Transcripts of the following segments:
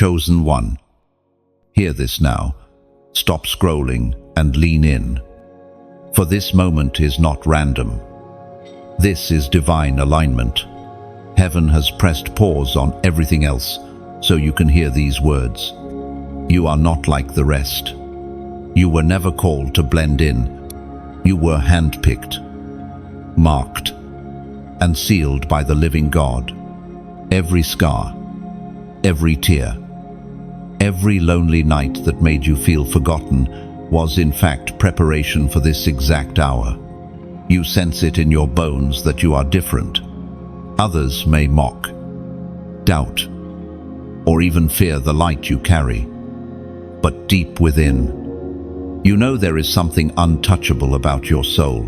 chosen one. Hear this now. Stop scrolling and lean in. For this moment is not random. This is divine alignment. Heaven has pressed pause on everything else so you can hear these words. You are not like the rest. You were never called to blend in. You were handpicked, marked, and sealed by the living God. Every scar, every tear, every lonely night that made you feel forgotten was in fact preparation for this exact hour. You sense it in your bones that you are different. Others may mock, doubt, or even fear the light you carry. But deep within, you know there is something untouchable about your soul.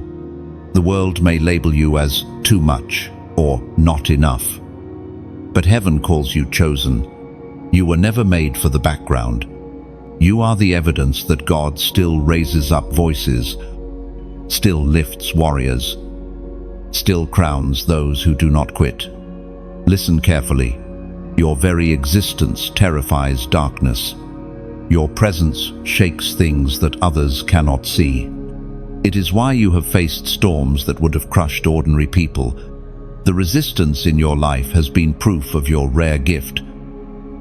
The world may label you as too much or not enough. But heaven calls you chosen. You were never made for the background. You are the evidence that God still raises up voices, still lifts warriors, still crowns those who do not quit. Listen carefully. Your very existence terrifies darkness. Your presence shakes things that others cannot see. It is why you have faced storms that would have crushed ordinary people. The resistance in your life has been proof of your rare gift.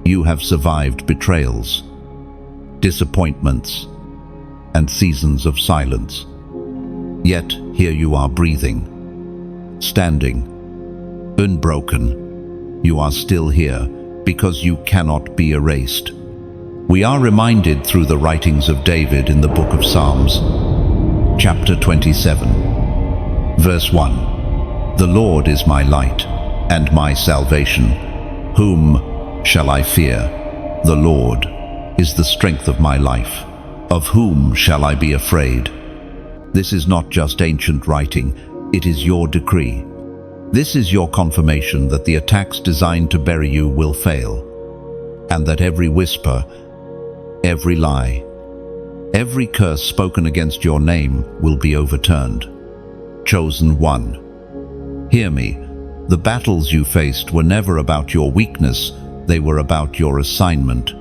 You have survived betrayals, disappointments, and seasons of silence. Yet here you are breathing, standing, unbroken. You are still here because you cannot be erased. We are reminded through the writings of David in the book of Psalms, chapter 27, verse 1. The Lord is my light and my salvation. Whom shall I fear? The Lord is the strength of my life. Of whom shall I be afraid? This is not just ancient writing, it is your decree. This is your confirmation that the attacks designed to bury you will fail, and that every whisper, every lie, every curse spoken against your name will be overturned. Chosen one. Hear me. The battles you faced were never about your weakness, they were about your assignment.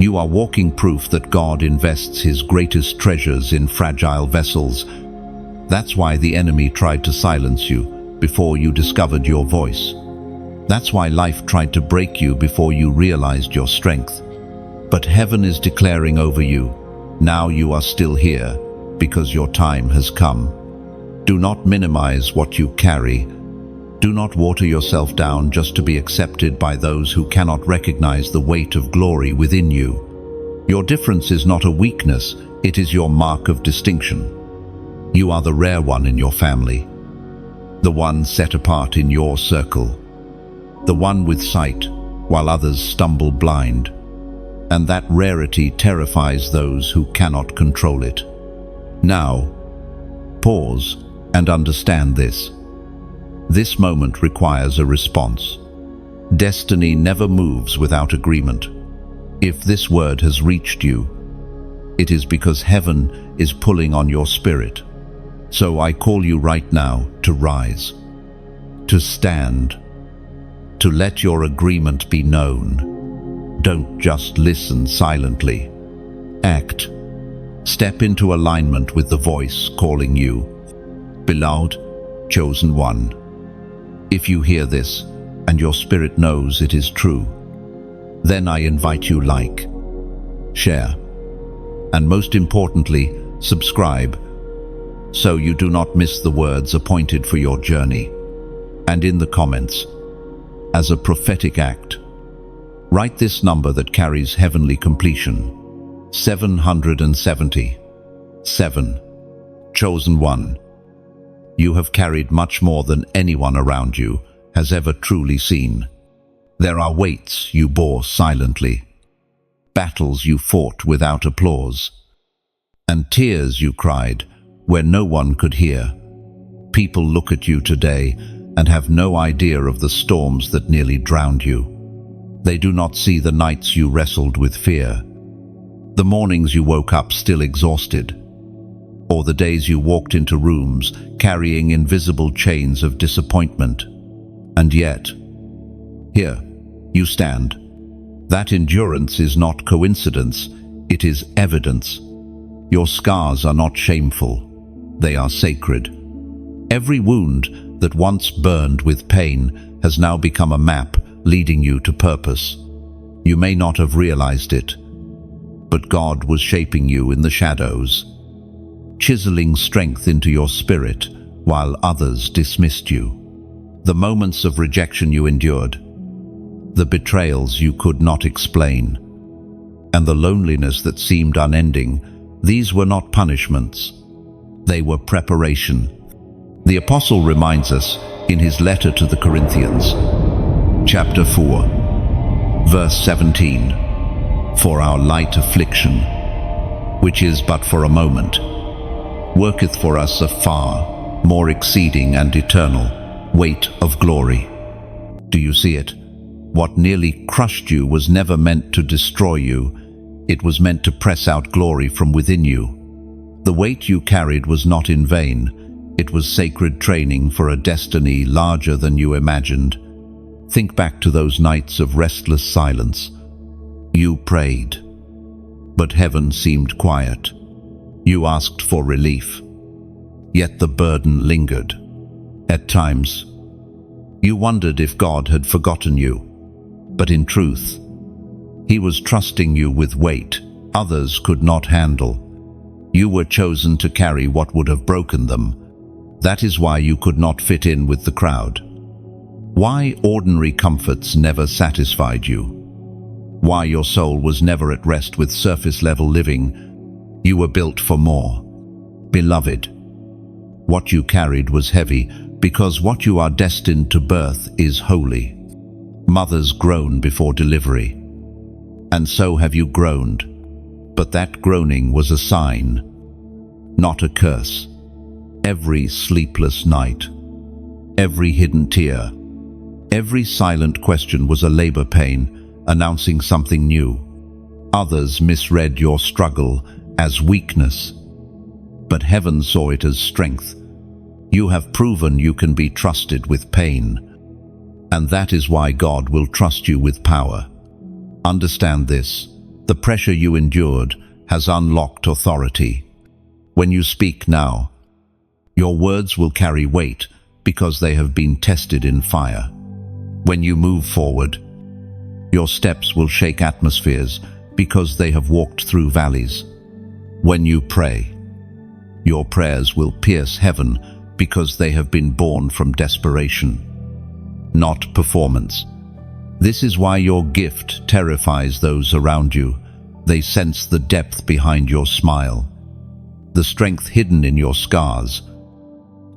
You are walking proof that God invests his greatest treasures in fragile vessels. That's why the enemy tried to silence you before you discovered your voice. That's why life tried to break you before you realized your strength. But heaven is declaring over you, now you are still here because your time has come. Do not minimize what you carry. Do not water yourself down just to be accepted by those who cannot recognize the weight of glory within you. Your difference is not a weakness, it is your mark of distinction. You are the rare one in your family, the one set apart in your circle, the one with sight while others stumble blind. And that rarity terrifies those who cannot control it. Now, pause and understand this. This moment requires a response. Destiny never moves without agreement. If this word has reached you, it is because heaven is pulling on your spirit. So I call you right now to rise, to stand, to let your agreement be known. Don't just listen silently. Act. Step into alignment with the voice calling you. Beloved, chosen one. If you hear this, and your spirit knows it is true, then I invite you like, share, and most importantly, subscribe, so you do not miss the words appointed for your journey. And in the comments, as a prophetic act, write this number that carries heavenly completion, 770. 7. Chosen one. You have carried much more than anyone around you has ever truly seen. There are weights you bore silently, battles you fought without applause, and tears you cried where no one could hear. People look at you today and have no idea of the storms that nearly drowned you. They do not see the nights you wrestled with fear, the mornings you woke up still exhausted, or the days you walked into rooms carrying invisible chains of disappointment. And yet, here you stand, That endurance is not coincidence, it is evidence. Your scars are not shameful, they are sacred. Every wound that once burned with pain has now become a map leading you to purpose. You may not have realized it, but God was shaping you in the shadows, chiseling strength into your spirit while others dismissed you. The moments of rejection you endured, the betrayals you could not explain, and the loneliness that seemed unending, these were not punishments. They were preparation. The Apostle reminds us in his letter to the Corinthians, chapter 4, verse 17, "For our light affliction, which is but for a moment, worketh for us a far more exceeding and eternal weight of glory." Do you see it? What nearly crushed you was never meant to destroy you. It was meant to press out glory from within you. The weight you carried was not in vain. It was sacred training for a destiny larger than you imagined. Think back to those nights of restless silence. You prayed, but heaven seemed quiet. You asked for relief, yet the burden lingered. At times, you wondered if God had forgotten you, but in truth, He was trusting you with weight others could not handle. You were chosen to carry what would have broken them. That is why you could not fit in with the crowd. Why ordinary comforts never satisfied you. Why your soul was never at rest with surface-level living. You were built for more. Beloved, what you carried was heavy because what you are destined to birth is holy. Mothers groan before delivery, and so have you groaned. But that groaning was a sign, not a curse. Every sleepless night, every hidden tear, every silent question was a labor pain, announcing something new. Others misread your struggle as weakness, but heaven saw it as strength. You have proven you can be trusted with pain, and that is why God will trust you with power. Understand this: the pressure you endured has unlocked authority. When you speak now, your words will carry weight because they have been tested in fire. When you move forward, your steps will shake atmospheres because they have walked through valleys. When you pray, your prayers will pierce heaven because they have been born from desperation, not performance. This is why your gift terrifies those around you. They sense the depth behind your smile, the strength hidden in your scars,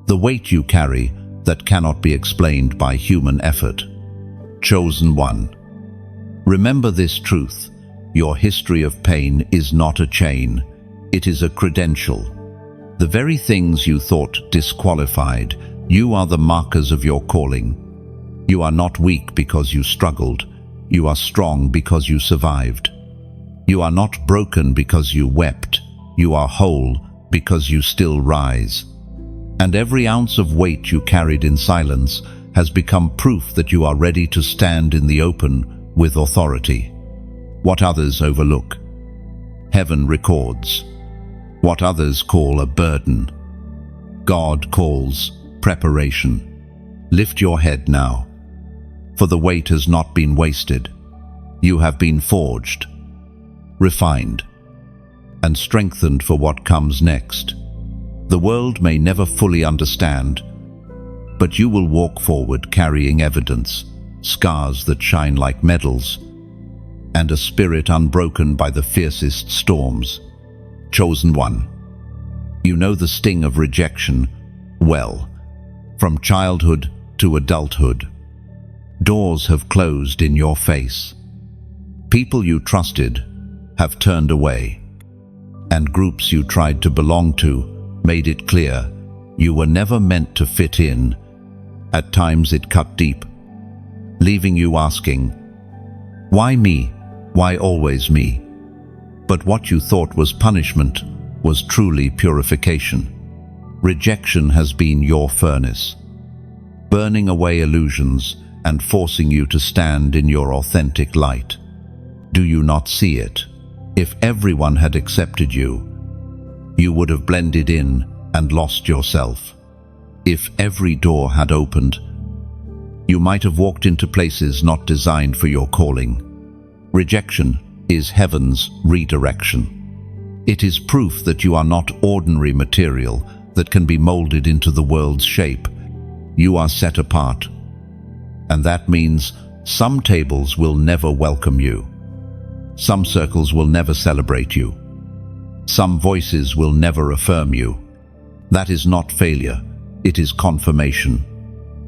the weight you carry that cannot be explained by human effort. Chosen one. Remember this truth: your history of pain is not a chain, it is a credential. The very things you thought disqualified you are the markers of your calling. You are not weak because you struggled. You are strong because you survived. You are not broken because you wept. You are whole because you still rise. And every ounce of weight you carried in silence has become proof that you are ready to stand in the open with authority. What others overlook, heaven records. What others call a burden, God calls preparation. Lift your head now, for the weight has not been wasted. You have been forged, refined, and strengthened for what comes next. The world may never fully understand, but you will walk forward carrying evidence, scars that shine like medals, and a spirit unbroken by the fiercest storms. Chosen one. You know the sting of rejection well, from childhood to adulthood. Doors have closed in your face. People you trusted have turned away, and groups you tried to belong to made it clear you were never meant to fit in. At times it cut deep, leaving you asking, why me? Why always me? But what you thought was punishment was truly purification. Rejection has been your furnace, burning away illusions and forcing you to stand in your authentic light. Do you not see it? If everyone had accepted you, you would have blended in and lost yourself. If every door had opened, you might have walked into places not designed for your calling. Rejection is heaven's redirection. It is proof that you are not ordinary material that can be molded into the world's shape. You are set apart. And that means some tables will never welcome you. Some circles will never celebrate you. Some voices will never affirm you. That is not failure, it is confirmation.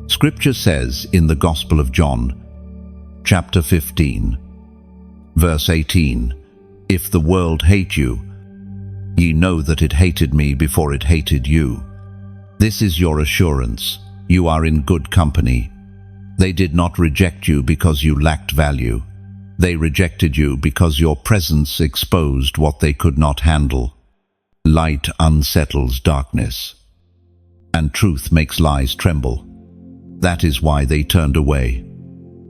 Scripture says in the Gospel of John, chapter 15, verse 18, "If the world hate you, ye know that it hated me before it hated you." This is your assurance. You are in good company. They did not reject you because you lacked value. They rejected you because your presence exposed what they could not handle. Light unsettles darkness, and truth makes lies tremble. That is why they turned away.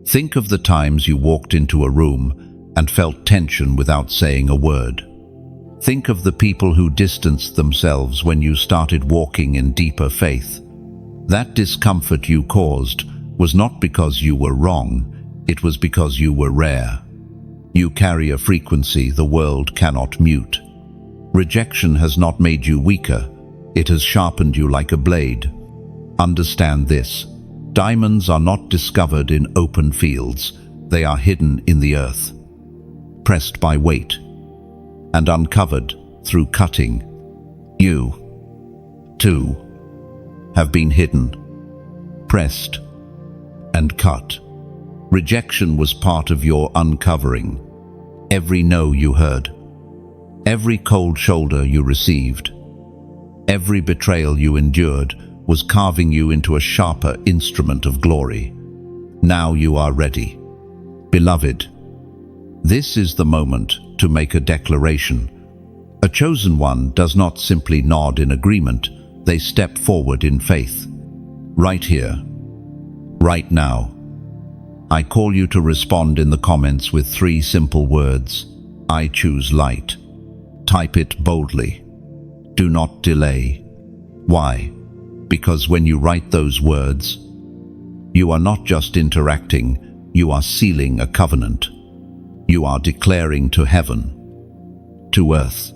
Think of the times you walked into a room and felt tension without saying a word. Think of the people who distanced themselves when you started walking in deeper faith. That discomfort you caused was not because you were wrong, it was because you were rare. You carry a frequency the world cannot mute. Rejection has not made you weaker, it has sharpened you like a blade. Understand this: diamonds are not discovered in open fields, they are hidden in the earth, pressed by weight, and uncovered through cutting. You, too, have been hidden, pressed, and cut. Rejection was part of your uncovering. Every no you heard, every cold shoulder you received, every betrayal you endured was carving you into a sharper instrument of glory. Now you are ready. Beloved, this is the moment to make a declaration. A chosen one does not simply nod in agreement, they step forward in faith. Right here, right now. I call you to respond in the comments with 3 simple words. I choose light. Type it boldly. Do not delay. Why? Because when you write those words, you are not just interacting, you are sealing a covenant. You are declaring to heaven, to earth,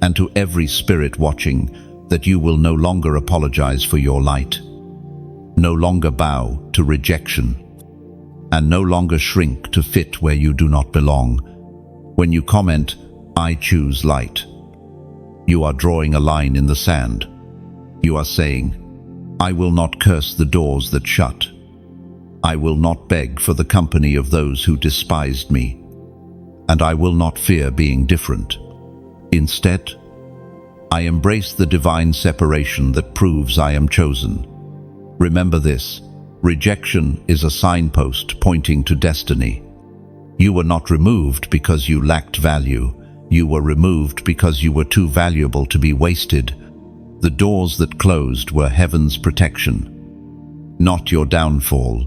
and to every spirit watching that you will no longer apologize for your light, no longer bow to rejection, and no longer shrink to fit where you do not belong. When you comment, I choose light, you are drawing a line in the sand. You are saying, I will not curse the doors that shut. I will not beg for the company of those who despised me, and I will not fear being different. Instead, I embrace the divine separation that proves I am chosen. Remember this: rejection is a signpost pointing to destiny. You were not removed because you lacked value. You were removed because you were too valuable to be wasted. The doors that closed were heaven's protection, not your downfall.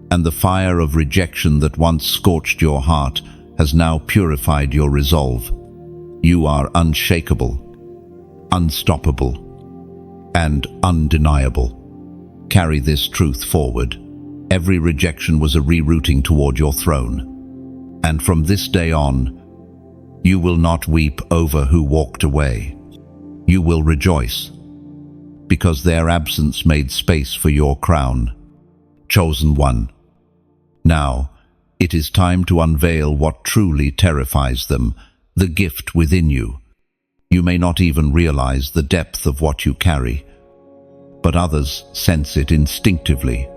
And the fire of rejection that once scorched your heart has now purified your resolve. You are unshakable, unstoppable, and undeniable. Carry this truth forward. Every rejection was a rerouting toward your throne. And from this day on, you will not weep over who walked away. You will rejoice, because their absence made space for your crown. Chosen one. Now, it is time to unveil what truly terrifies them, the gift within you. You may not even realize the depth of what you carry, but others sense it instinctively.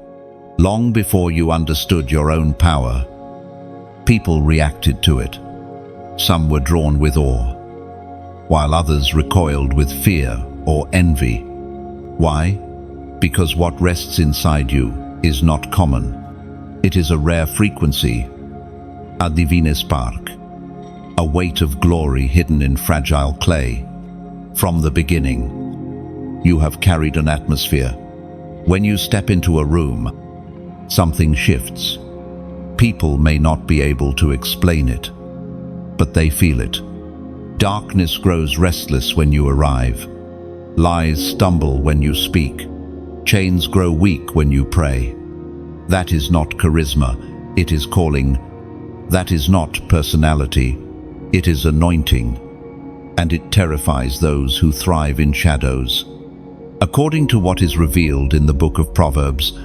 Long before you understood your own power, people reacted to it. Some were drawn with awe, while others recoiled with fear or envy. Why? Because what rests inside you is not common. It is a rare frequency, a divine spark, a weight of glory hidden in fragile clay. From the beginning, you have carried an atmosphere. When you step into a room, something shifts. People may not be able to explain it, but they feel it. Darkness grows restless when you arrive. Lies stumble when you speak. Chains grow weak when you pray. That is not charisma, it is calling. That is not personality, it is anointing. And it terrifies those who thrive in shadows. According to what is revealed in the book of Proverbs,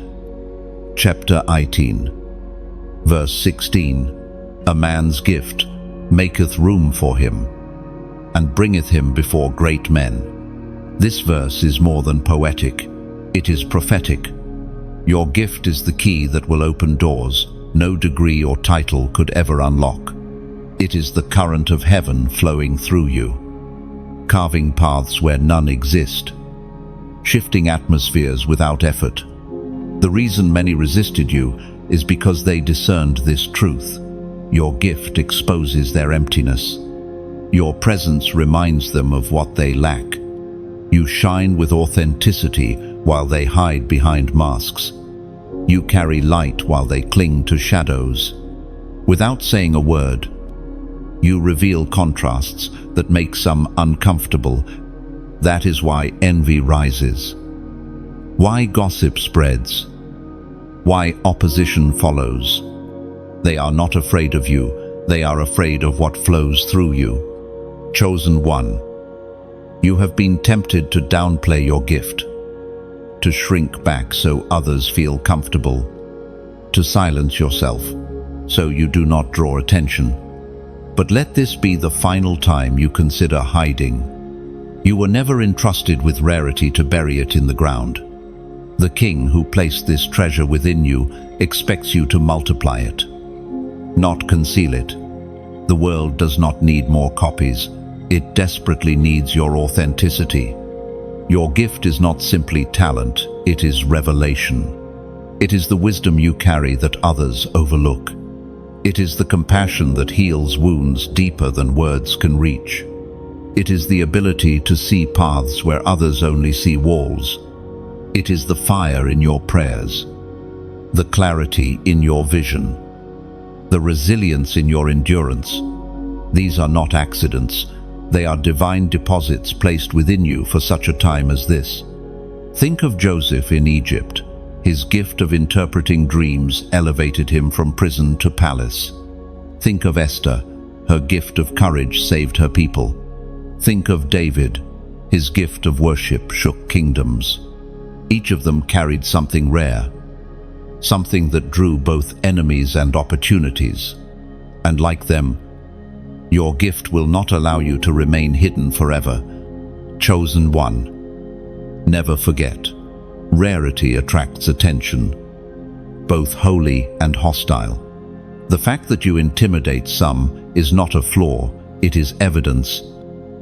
chapter 18, verse 16, a man's gift maketh room for him, and bringeth him before great men. This verse is more than poetic, it is prophetic. Your gift is the key that will open doors no degree or title could ever unlock. It is the current of heaven flowing through you, carving paths where none exist, shifting atmospheres without effort. The reason many resisted you is because they discerned this truth. Your gift exposes their emptiness. Your presence reminds them of what they lack. You shine with authenticity while they hide behind masks. You carry light while they cling to shadows. Without saying a word, you reveal contrasts that make some uncomfortable. That is why envy rises, why gossip spreads, why opposition follows. They are not afraid of you, they are afraid of what flows through you. Chosen one, you have been tempted to downplay your gift, to shrink back so others feel comfortable, to silence yourself so you do not draw attention. But let this be the final time you consider hiding. You were never entrusted with rarity to bury it in the ground. The King who placed this treasure within you expects you to multiply it, not conceal it. The world does not need more copies. It desperately needs your authenticity. Your gift is not simply talent, it is revelation. It is the wisdom you carry that others overlook. It is the compassion that heals wounds deeper than words can reach. It is the ability to see paths where others only see walls. It is the fire in your prayers, the clarity in your vision, the resilience in your endurance. These are not accidents. They are divine deposits placed within you for such a time as this. Think of Joseph in Egypt. His gift of interpreting dreams elevated him from prison to palace. Think of Esther. Her gift of courage saved her people. Think of David. His gift of worship shook kingdoms. Each of them carried something rare, something that drew both enemies and opportunities. And like them, your gift will not allow you to remain hidden forever. Chosen one, never forget. Rarity attracts attention, both holy and hostile. The fact that you intimidate some is not a flaw, it is evidence.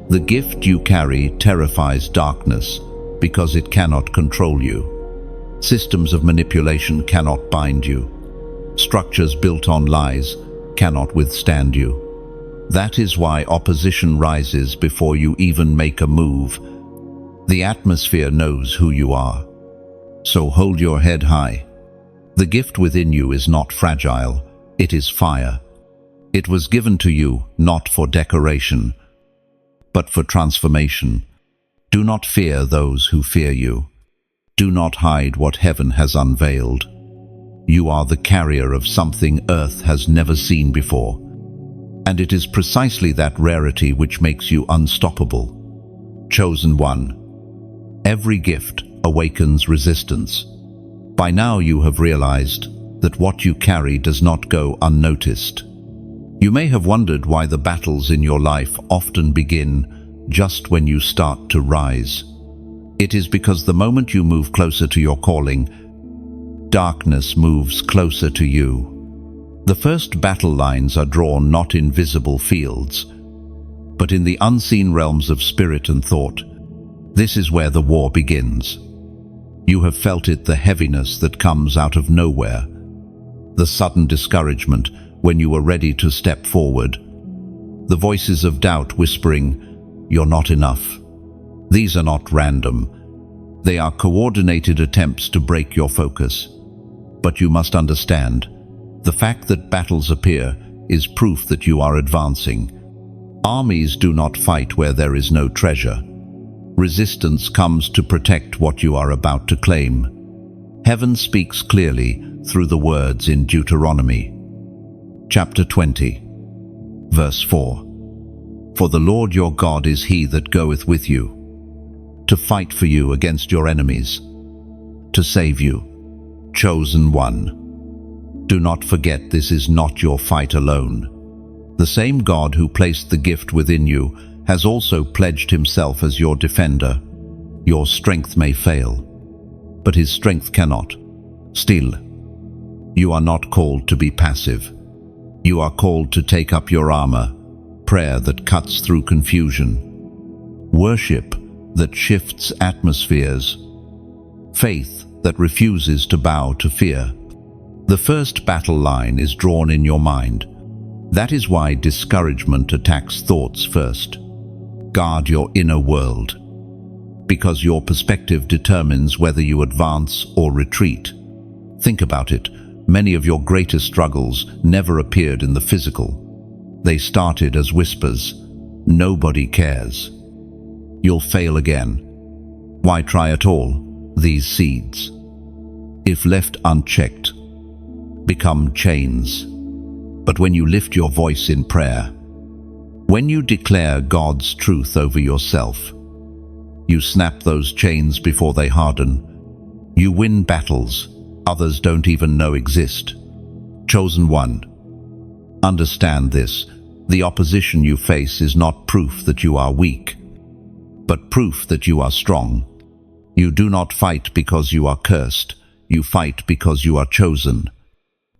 The gift you carry terrifies darkness because it cannot control you. Systems of manipulation cannot bind you. Structures built on lies cannot withstand you. That is why opposition rises before you even make a move. The atmosphere knows who you are. So hold your head high. The gift within you is not fragile, it is fire. It was given to you not for decoration, but for transformation. Do not fear those who fear you. Do not hide what heaven has unveiled. You are the carrier of something earth has never seen before. And it is precisely that rarity which makes you unstoppable. Chosen one. Every gift awakens resistance. By now you have realized that what you carry does not go unnoticed. You may have wondered why the battles in your life often begin just when you start to rise. It is because the moment you move closer to your calling, darkness moves closer to you. The first battle lines are drawn not in visible fields, but in the unseen realms of spirit and thought. This is where the war begins. You have felt it, the heaviness that comes out of nowhere, the sudden discouragement when you are ready to step forward, the voices of doubt whispering, "You're not enough." These are not random. They are coordinated attempts to break your focus. But you must understand, The fact that battles appear is proof that you are advancing. Armies do not fight where there is no treasure. Resistance comes to protect what you are about to claim. Heaven speaks clearly through the words in Deuteronomy. Chapter 20, verse 4. For the Lord your God is he that goeth with you, to fight for you against your enemies, to save you, chosen one. Do not forget this is not your fight alone. The same God who placed the gift within you has also pledged himself as your defender. Your strength may fail, but his strength cannot. Still, you are not called to be passive. You are called to take up your armor, prayer that cuts through confusion, worship that shifts atmospheres, faith that refuses to bow to fear. The first battle line is drawn in your mind. That is why discouragement attacks thoughts first. Guard your inner world, because your perspective determines whether you advance or retreat. Think about it. Many of your greatest struggles never appeared in the physical. They started as whispers. Nobody cares. You'll fail again. Why try at all? These seeds, if left unchecked, become chains. But when you lift your voice in prayer, when you declare God's truth over yourself, you snap those chains before they harden. You win battles others don't even know exist. Chosen one. Understand this. The opposition you face is not proof that you are weak, but proof that you are strong. You do not fight because you are cursed. You fight because you are chosen.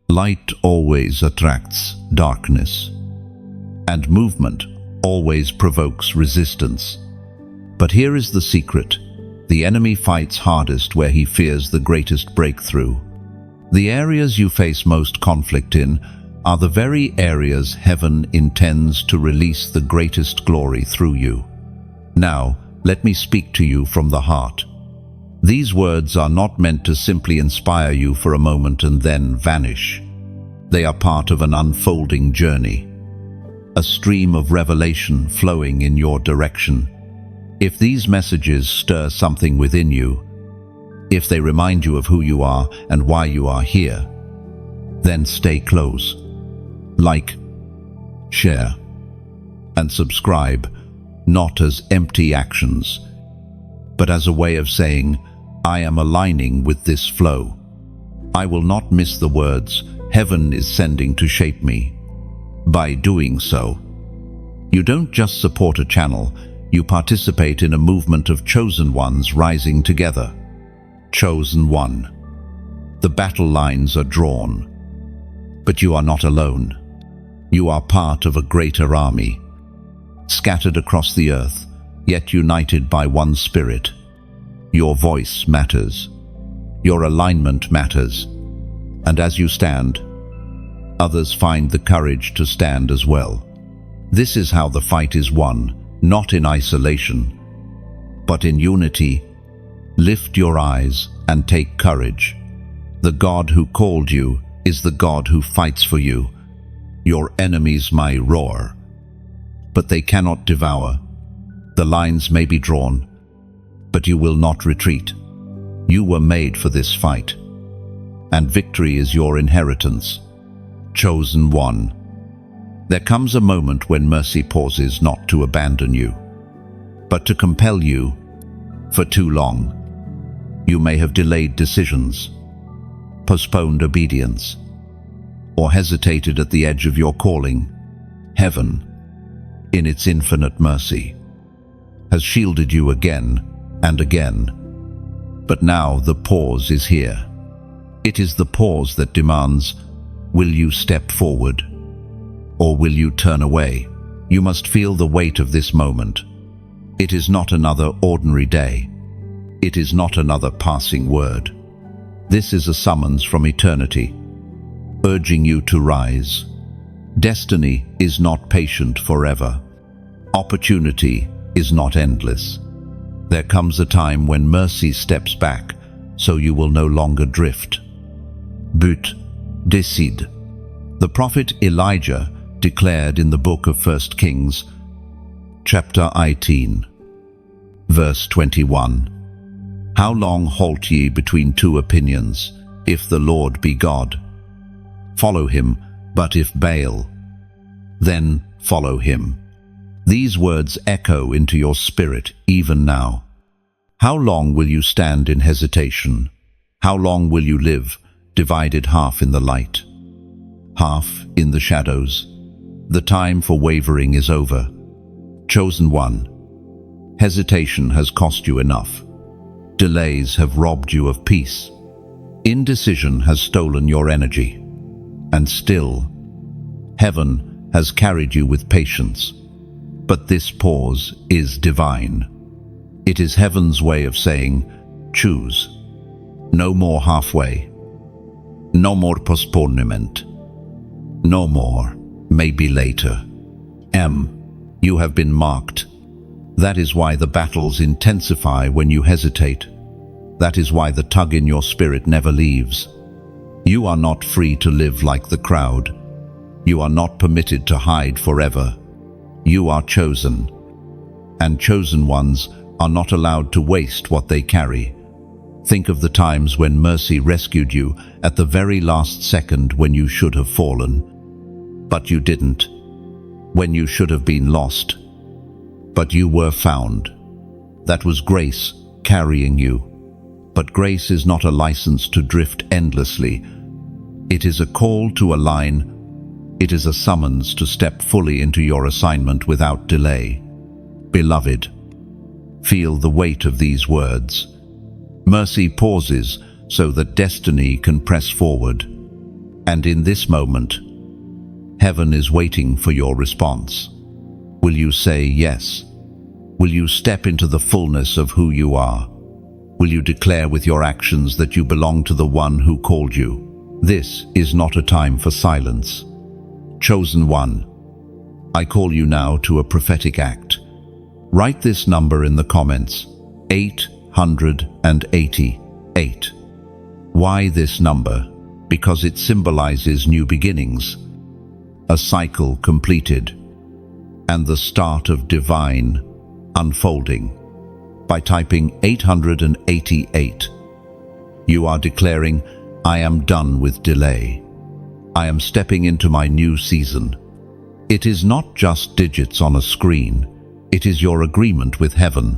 Light always attracts darkness, and movement always provokes resistance. But here is the secret. The enemy fights hardest where he fears the greatest breakthrough. The areas you face most conflict in are the very areas heaven intends to release the greatest glory through you. Now, let me speak to you from the heart. These words are not meant to simply inspire you for a moment and then vanish. They are part of an unfolding journey, a stream of revelation flowing in your direction. If these messages stir something within you, if they remind you of who you are and why you are here, then stay close. Like, share, and subscribe, not as empty actions, but as a way of saying, I am aligning with this flow. I will not miss the words heaven is sending to shape me. By doing so, you don't just support a channel, you participate in a movement of chosen ones rising together. Chosen one. The battle lines are drawn, but you are not alone. You are part of a greater army, scattered across the earth, yet united by one spirit. Your voice matters. Your alignment matters. And as you stand, others find the courage to stand as well. This is how the fight is won, not in isolation, but in unity. Lift your eyes and take courage. The God who called you is the God who fights for you. Your enemies may roar, but they cannot devour. The lines may be drawn, but you will not retreat. You were made for this fight, and victory is your inheritance. Chosen one. There comes a moment when mercy pauses not to abandon you, but to compel you. For too long, you may have delayed decisions, postponed obedience, or hesitated at the edge of your calling. Heaven, in its infinite mercy, has shielded you again and again. But now the pause is here. It is the pause that demands, will you step forward, or will you turn away? You must feel the weight of this moment. It is not another ordinary day. It is not another passing word. This is a summons from eternity, urging you to rise. Destiny is not patient forever. Opportunity is not endless. There comes a time when mercy steps back, so you will no longer drift. But décide. The prophet Elijah declared in the book of 1 Kings, chapter 18, verse 21, "How long halt ye between two opinions? If the Lord be God, follow him, but if Baal, then follow him." These words echo into your spirit even now. How long will you stand in hesitation? How long will you live, divided half in the light, half in the shadows? The time for wavering is over. Chosen one, hesitation has cost you enough. Delays have robbed you of peace. Indecision has stolen your energy. And still, heaven has carried you with patience. But this pause is divine. It is heaven's way of saying, choose. No more halfway. No more postponement. No more, maybe later. You have been marked. That is why the battles intensify when you hesitate. That is why the tug in your spirit never leaves. You are not free to live like the crowd. You are not permitted to hide forever. You are chosen. And chosen ones are not allowed to waste what they carry. Think of the times when mercy rescued you at the very last second when you should have fallen. But you didn't. When you should have been lost. But you were found. That was grace carrying you. But grace is not a license to drift endlessly. It is a call to align. It is a summons to step fully into your assignment without delay. Beloved, feel the weight of these words. Mercy pauses so that destiny can press forward. And in this moment, heaven is waiting for your response. Will you say yes? Will you step into the fullness of who you are? Will you declare with your actions that you belong to the one who called you? This is not a time for silence. Chosen one, I call you now to a prophetic act. Write this number in the comments, 888. Why this number? Because it symbolizes new beginnings, a cycle completed, and the start of divine unfolding. By typing 888, you are declaring, I am done with delay. I am stepping into my new season. It is not just digits on a screen. It is your agreement with heaven.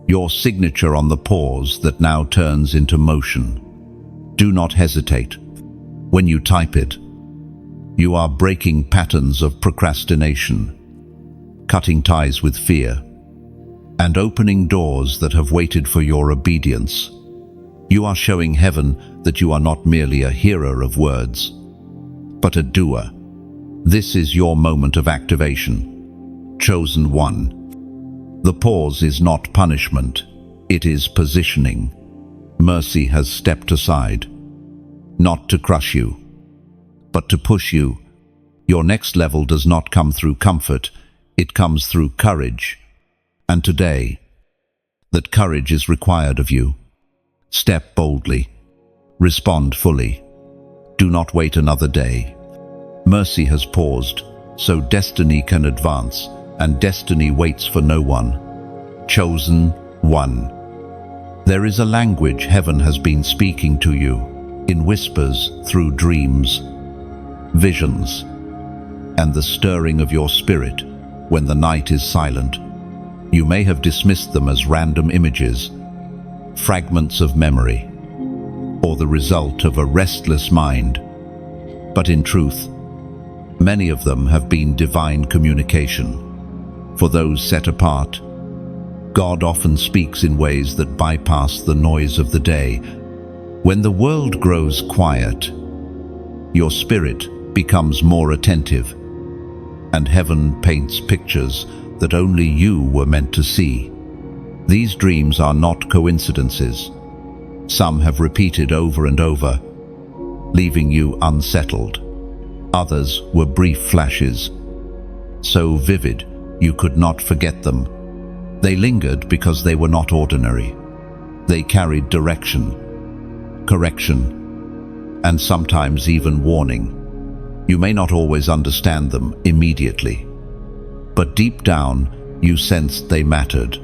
Your signature on the pause that now turns into motion. Do not hesitate. When you type it, you are breaking patterns of procrastination, cutting ties with fear, and opening doors that have waited for your obedience. You are showing heaven that you are not merely a hearer of words, but a doer. This is your moment of activation. Chosen one. The pause is not punishment, it is positioning. Mercy has stepped aside, not to crush you, but to push you. Your next level does not come through comfort, it comes through courage. And today, that courage is required of you. Step boldly. Respond fully. Do not wait another day. Mercy has paused, so destiny can advance, and destiny waits for no one. Chosen one. There is a language heaven has been speaking to you, in whispers through dreams, visions, and the stirring of your spirit when the night is silent. You may have dismissed them as random images, fragments of memory, or the result of a restless mind. But in truth, many of them have been divine communication. For those set apart, God often speaks in ways that bypass the noise of the day. When the world grows quiet, your spirit becomes more attentive, and heaven paints pictures that only you were meant to see. These dreams are not coincidences. Some have repeated over and over, leaving you unsettled. Others were brief flashes, so vivid you could not forget them. They lingered because they were not ordinary. They carried direction, correction, and sometimes even warning. You may not always understand them immediately, but deep down you sensed they mattered.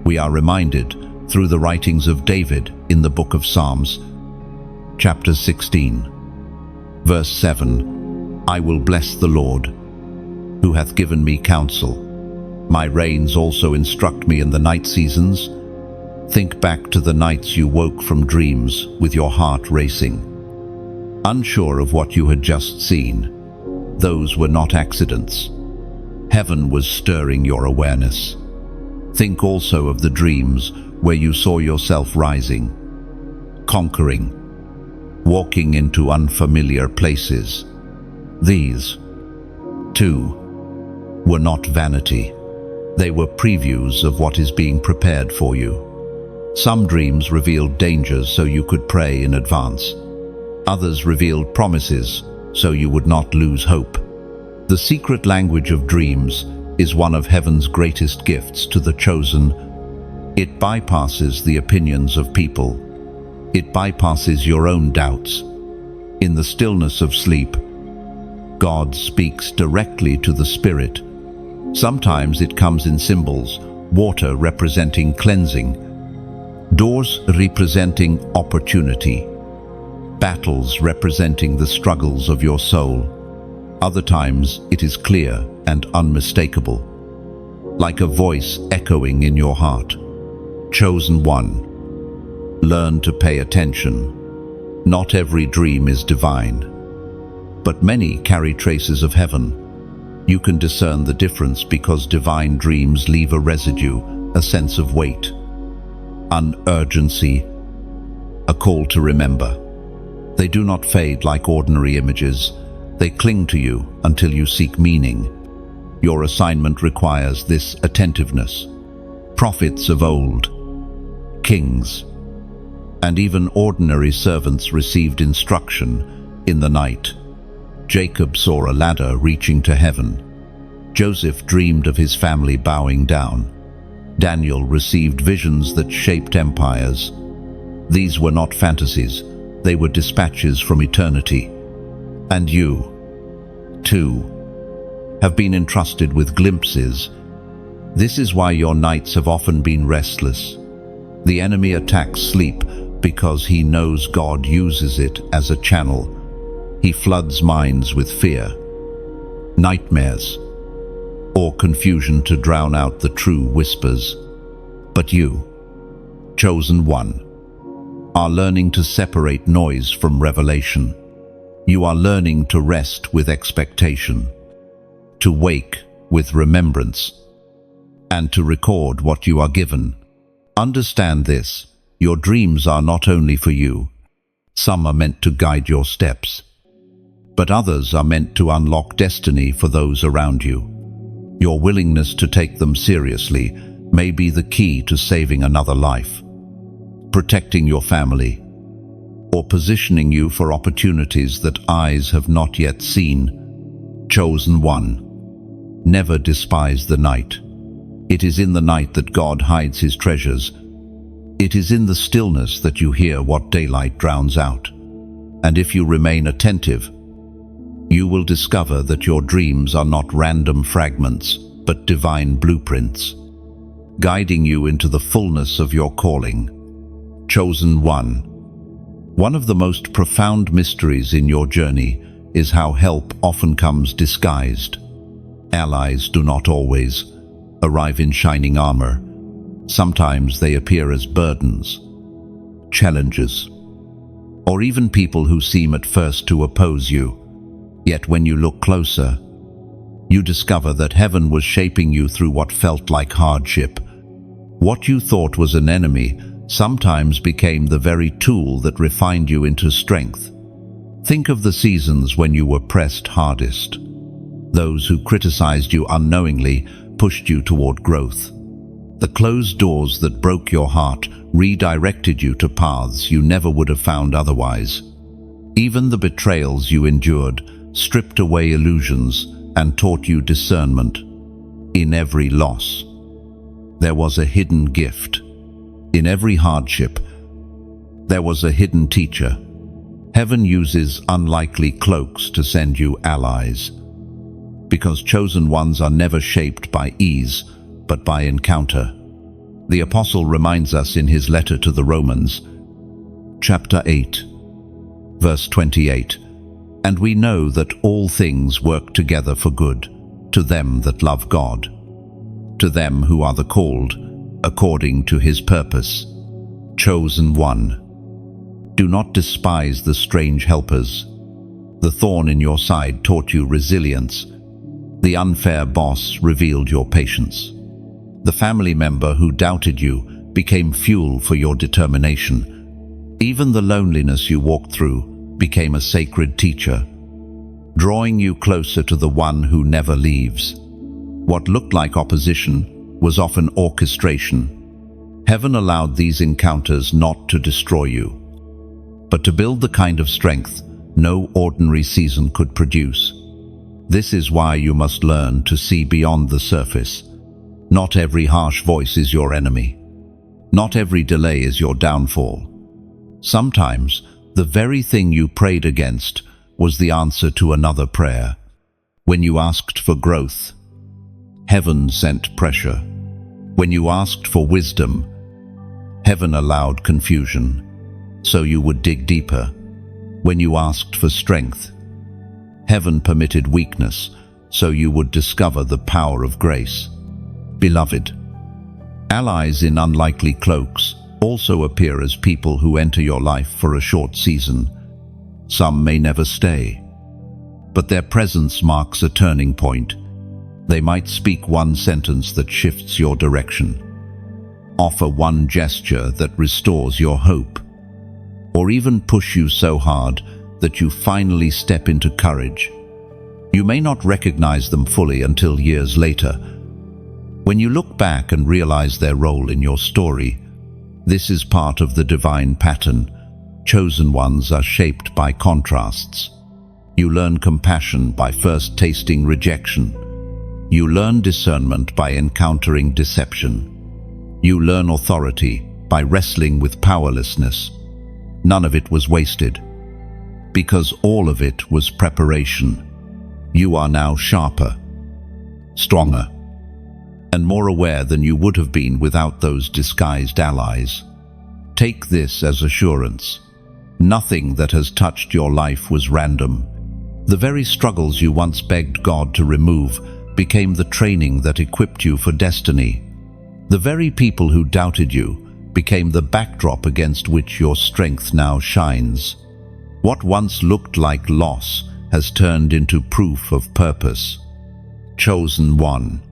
We are reminded through the writings of David in the book of Psalms, chapter 16, verse 7, "I will bless the Lord, who hath given me counsel. My reins also instruct me in the night seasons." Think back to the nights you woke from dreams with your heart racing, unsure of what you had just seen. Those were not accidents. Heaven was stirring your awareness. Think also of the dreams where you saw yourself rising, conquering, walking into unfamiliar places. These, too, were not vanity. They were previews of what is being prepared for you. Some dreams revealed dangers so you could pray in advance. Others revealed promises so you would not lose hope. The secret language of dreams is one of heaven's greatest gifts to the chosen. It bypasses the opinions of people. It bypasses your own doubts. In the stillness of sleep, God speaks directly to the spirit. Sometimes it comes in symbols, water representing cleansing, doors representing opportunity, battles representing the struggles of your soul. Other times it is clear and unmistakable, like a voice echoing in your heart. Chosen one, learn to pay attention. Not every dream is divine, but many carry traces of heaven. You can discern the difference because divine dreams leave a residue, a sense of weight, an urgency, a call to remember. They do not fade like ordinary images. They cling to you until you seek meaning. Your assignment requires this attentiveness. Prophets of old, kings, and even ordinary servants received instruction in the night. Jacob saw a ladder reaching to heaven. Joseph dreamed of his family bowing down. Daniel received visions that shaped empires. These were not fantasies, they were dispatches from eternity. And you, too, have been entrusted with glimpses. This is why your nights have often been restless. The enemy attacks sleep because he knows God uses it as a channel. He floods minds with fear, nightmares, or confusion to drown out the true whispers. But you, chosen one, are learning to separate noise from revelation. You are learning to rest with expectation, to wake with remembrance, and to record what you are given. Understand this, your dreams are not only for you. Some are meant to guide your steps, but others are meant to unlock destiny for those around you. Your willingness to take them seriously may be the key to saving another life, protecting your family, or positioning you for opportunities that eyes have not yet seen. Chosen one, never despise the night. It is in the night that God hides his treasures. It is in the stillness that you hear what daylight drowns out. And if you remain attentive, you will discover that your dreams are not random fragments, but divine blueprints, guiding you into the fullness of your calling. Chosen one. One of the most profound mysteries in your journey is how help often comes disguised. Allies do not always arrive in shining armor. Sometimes they appear as burdens, challenges, or even people who seem at first to oppose you. Yet when you look closer, you discover that heaven was shaping you through what felt like hardship. What you thought was an enemy sometimes became the very tool that refined you into strength. Think of the seasons when you were pressed hardest. Those who criticized you unknowingly pushed you toward growth. The closed doors that broke your heart redirected you to paths you never would have found otherwise. Even the betrayals you endured stripped away illusions and taught you discernment. In every loss, there was a hidden gift. In every hardship, there was a hidden teacher. Heaven uses unlikely cloaks to send you allies, because chosen ones are never shaped by ease, but by encounter. The Apostle reminds us in his letter to the Romans, chapter 8, verse 28, "And we know that all things work together for good, to them that love God, to them who are the called, according to his purpose." Chosen one. Do not despise the strange helpers. The thorn in your side taught you resilience. The unfair boss revealed your patience. The family member who doubted you became fuel for your determination. Even the loneliness you walked through became a sacred teacher, drawing you closer to the one who never leaves. What looked like opposition was often orchestration. Heaven allowed these encounters not to destroy you, but to build the kind of strength no ordinary season could produce. This is why you must learn to see beyond the surface. Not every harsh voice is your enemy. Not every delay is your downfall. Sometimes, the very thing you prayed against was the answer to another prayer. When you asked for growth, heaven sent pressure. When you asked for wisdom, heaven allowed confusion, so you would dig deeper. When you asked for strength, heaven permitted weakness, so you would discover the power of grace. Beloved, allies in unlikely cloaks also appear as people who enter your life for a short season. Some may never stay, but their presence marks a turning point. They might speak one sentence that shifts your direction, offer one gesture that restores your hope, or even push you so hard that you finally step into courage. You may not recognize them fully until years later. When you look back and realize their role in your story, this is part of the divine pattern. Chosen ones are shaped by contrasts. You learn compassion by first tasting rejection. You learn discernment by encountering deception. You learn authority by wrestling with powerlessness. None of it was wasted, because all of it was preparation. You are now sharper, stronger, and more aware than you would have been without those disguised allies. Take this as assurance. Nothing that has touched your life was random. The very struggles you once begged God to remove became the training that equipped you for destiny. The very people who doubted you became the backdrop against which your strength now shines. What once looked like loss has turned into proof of purpose. Chosen one.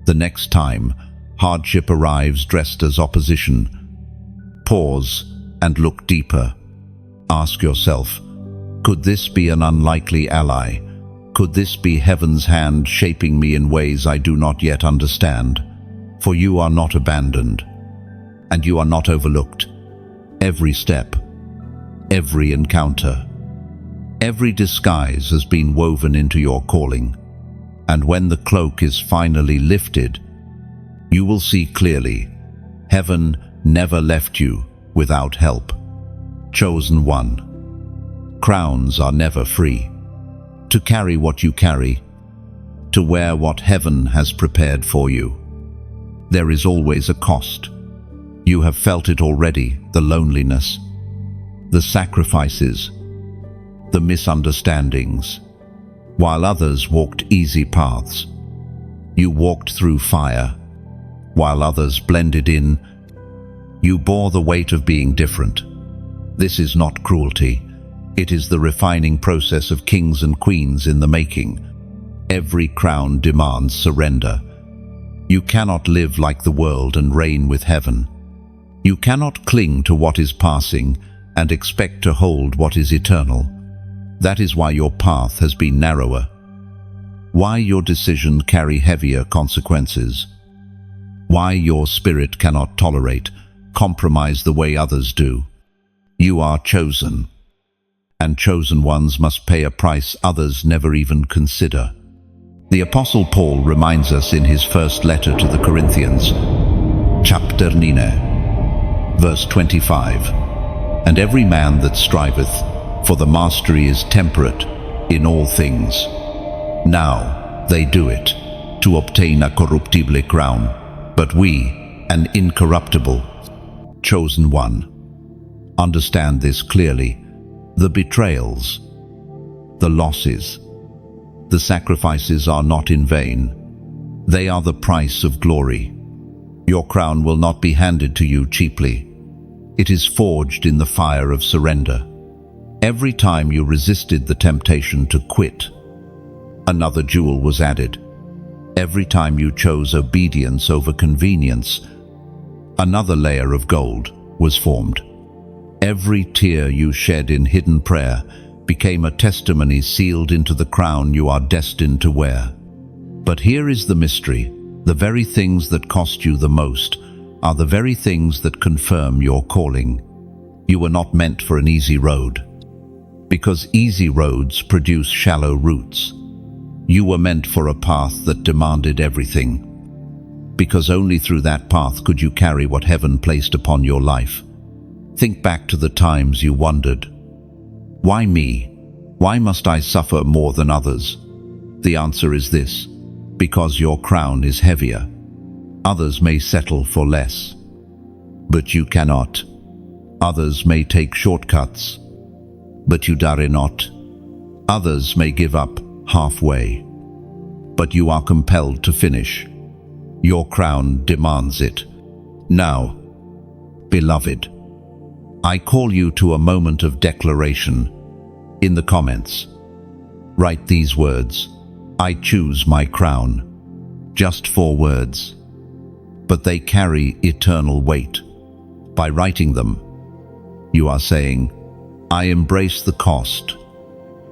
The next time hardship arrives dressed as opposition, pause and look deeper. Ask yourself, could this be an unlikely ally? Could this be heaven's hand shaping me in ways I do not yet understand? For you are not abandoned, and you are not overlooked. Every step, every encounter, every disguise has been woven into your calling. And when the cloak is finally lifted, you will see clearly, heaven never left you without help. Chosen one. Crowns are never free. To carry what you carry, to wear what heaven has prepared for you, there is always a cost. You have felt it already, the loneliness, the sacrifices, the misunderstandings. While others walked easy paths, you walked through fire. While others blended in, you bore the weight of being different. This is not cruelty. It is the refining process of kings and queens in the making. Every crown demands surrender. You cannot live like the world and reign with heaven. You cannot cling to what is passing and expect to hold what is eternal. That is why your path has been narrower, why your decisions carry heavier consequences, why your spirit cannot tolerate compromise the way others do. You are chosen, and chosen ones must pay a price others never even consider. The Apostle Paul reminds us in his first letter to the Corinthians, chapter 9, verse 25, "And every man that striveth for the mastery is temperate in all things. Now they do it to obtain a corruptible crown, but we an incorruptible, chosen one. Understand this clearly. The betrayals, the losses, the sacrifices are not in vain. They are the price of glory. Your crown will not be handed to you cheaply. It is forged in the fire of surrender. Every time you resisted the temptation to quit, another jewel was added. Every time you chose obedience over convenience, another layer of gold was formed. Every tear you shed in hidden prayer became a testimony sealed into the crown you are destined to wear. But here is the mystery. The very things that cost you the most are the very things that confirm your calling. You were not meant for an easy road, because easy roads produce shallow roots. You were meant for a path that demanded everything, because only through that path could you carry what heaven placed upon your life. Think back to the times you wondered, why me? Why must I suffer more than others? The answer is this: because your crown is heavier. Others may settle for less, but you cannot. Others may take shortcuts, but you dare not. Others may give up halfway, but you are compelled to finish. Your crown demands it. Now, beloved, I call you to a moment of declaration. In the comments, write these words: I choose my crown. Just 4 words, but they carry eternal weight. By writing them, you are saying, I embrace the cost.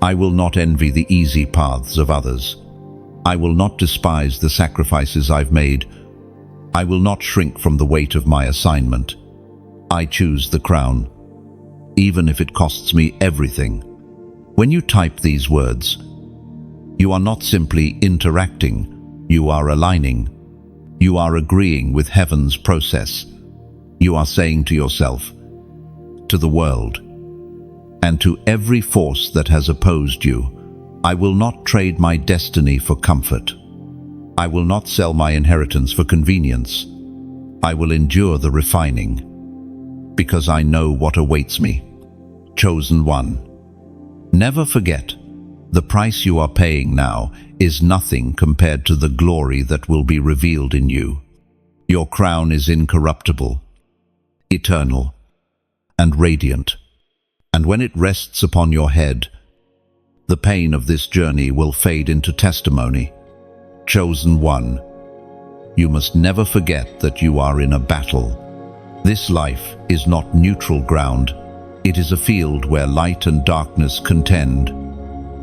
I will not envy the easy paths of others. I will not despise the sacrifices I've made. I will not shrink from the weight of my assignment. I choose the crown, even if it costs me everything. When you type these words, you are not simply interacting, you are aligning. You are agreeing with heaven's process. You are saying to yourself, to the world, and to every force that has opposed you, I will not trade my destiny for comfort. I will not sell my inheritance for convenience. I will endure the refining, because I know what awaits me. Chosen one. Never forget, the price you are paying now is nothing compared to the glory that will be revealed in you. Your crown is incorruptible, eternal, and radiant. And when it rests upon your head, the pain of this journey will fade into testimony. Chosen one. You must never forget that you are in a battle. This life is not neutral ground. It is a field where light and darkness contend.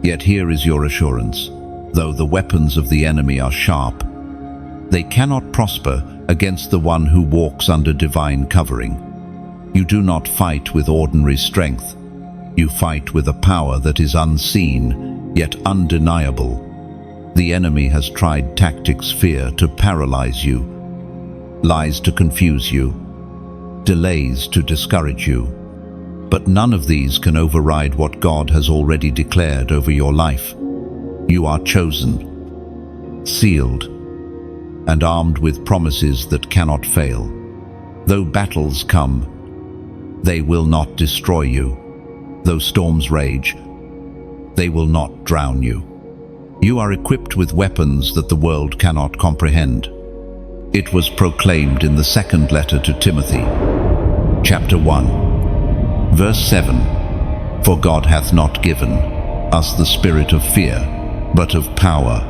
Yet here is your assurance. Though the weapons of the enemy are sharp, they cannot prosper against the one who walks under divine covering. You do not fight with ordinary strength. You fight with a power that is unseen, yet undeniable. The enemy has tried tactics: fear to paralyze you, lies to confuse you, delays to discourage you. But none of these can override what God has already declared over your life. You are chosen, sealed, and armed with promises that cannot fail. Though battles come, they will not destroy you. Though storms rage, they will not drown you. You are equipped with weapons that the world cannot comprehend. It was proclaimed in the second letter to Timothy, chapter 1, verse 7, For God hath not given us the spirit of fear, but of power,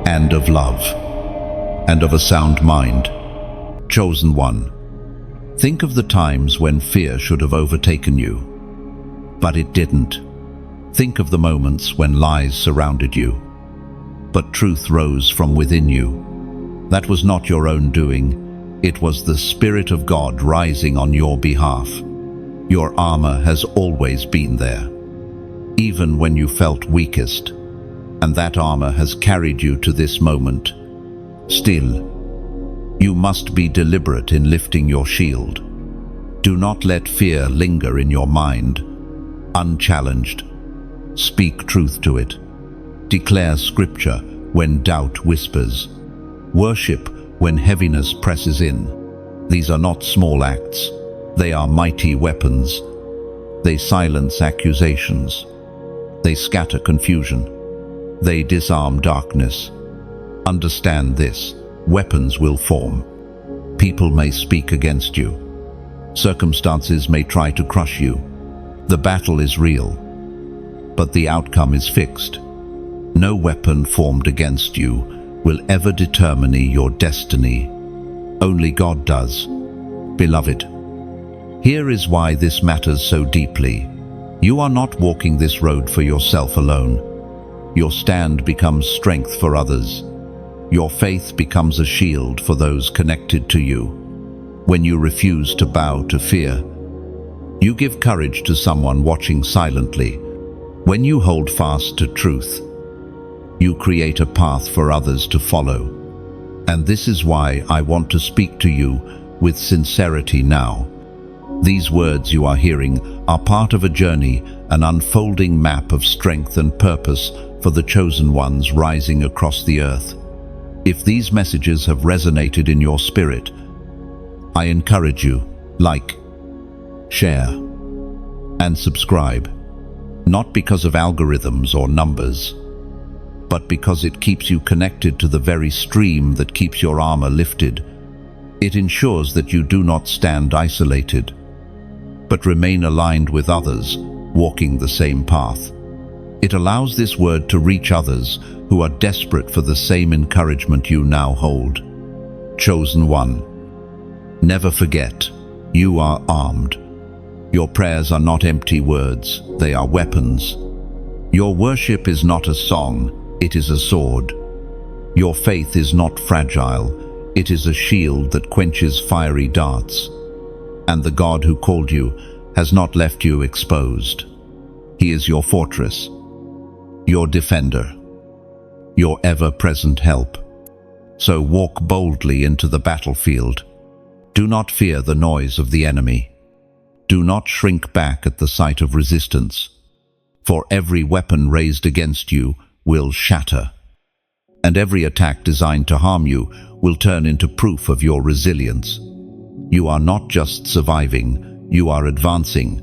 and of love, and of a sound mind. Chosen one. Think of the times when fear should have overtaken you, but it didn't. Think of the moments when lies surrounded you, but truth rose from within you. That was not your own doing. It was the Spirit of God rising on your behalf. Your armor has always been there, even when you felt weakest, and that armor has carried you to this moment. Still, you must be deliberate in lifting your shield. Do not let fear linger in your mind. unchallenged. Speak truth to it. Declare scripture when doubt whispers. Worship when heaviness presses in. These are not small acts. They are mighty weapons. They silence accusations. They scatter confusion. They disarm darkness. Understand this: weapons will form. People may speak against you. Circumstances may try to crush you. The battle is real, but the outcome is fixed. No weapon formed against you will ever determine your destiny. Only God does. Beloved, here is why this matters so deeply. You are not walking this road for yourself alone. Your stand becomes strength for others. Your faith becomes a shield for those connected to you. When you refuse to bow to fear, you give courage to someone watching silently. When you hold fast to truth, you create a path for others to follow. And this is why I want to speak to you with sincerity now. These words you are hearing are part of a journey, an unfolding map of strength and purpose for the chosen ones rising across the earth. If these messages have resonated in your spirit, I encourage you, like, share, and subscribe. Not because of algorithms or numbers, but because it keeps you connected to the very stream that keeps your armor lifted. It ensures that you do not stand isolated, but remain aligned with others, walking the same path. It allows this word to reach others who are desperate for the same encouragement you now hold. Chosen one, never forget, you are armed. Your prayers are not empty words, they are weapons. Your worship is not a song, it is a sword. Your faith is not fragile, it is a shield that quenches fiery darts. And the God who called you has not left you exposed. He is your fortress, your defender, your ever-present help. So walk boldly into the battlefield. Do not fear the noise of the enemy. Do not shrink back at the sight of resistance, for every weapon raised against you will shatter, and every attack designed to harm you will turn into proof of your resilience. You are not just surviving, you are advancing,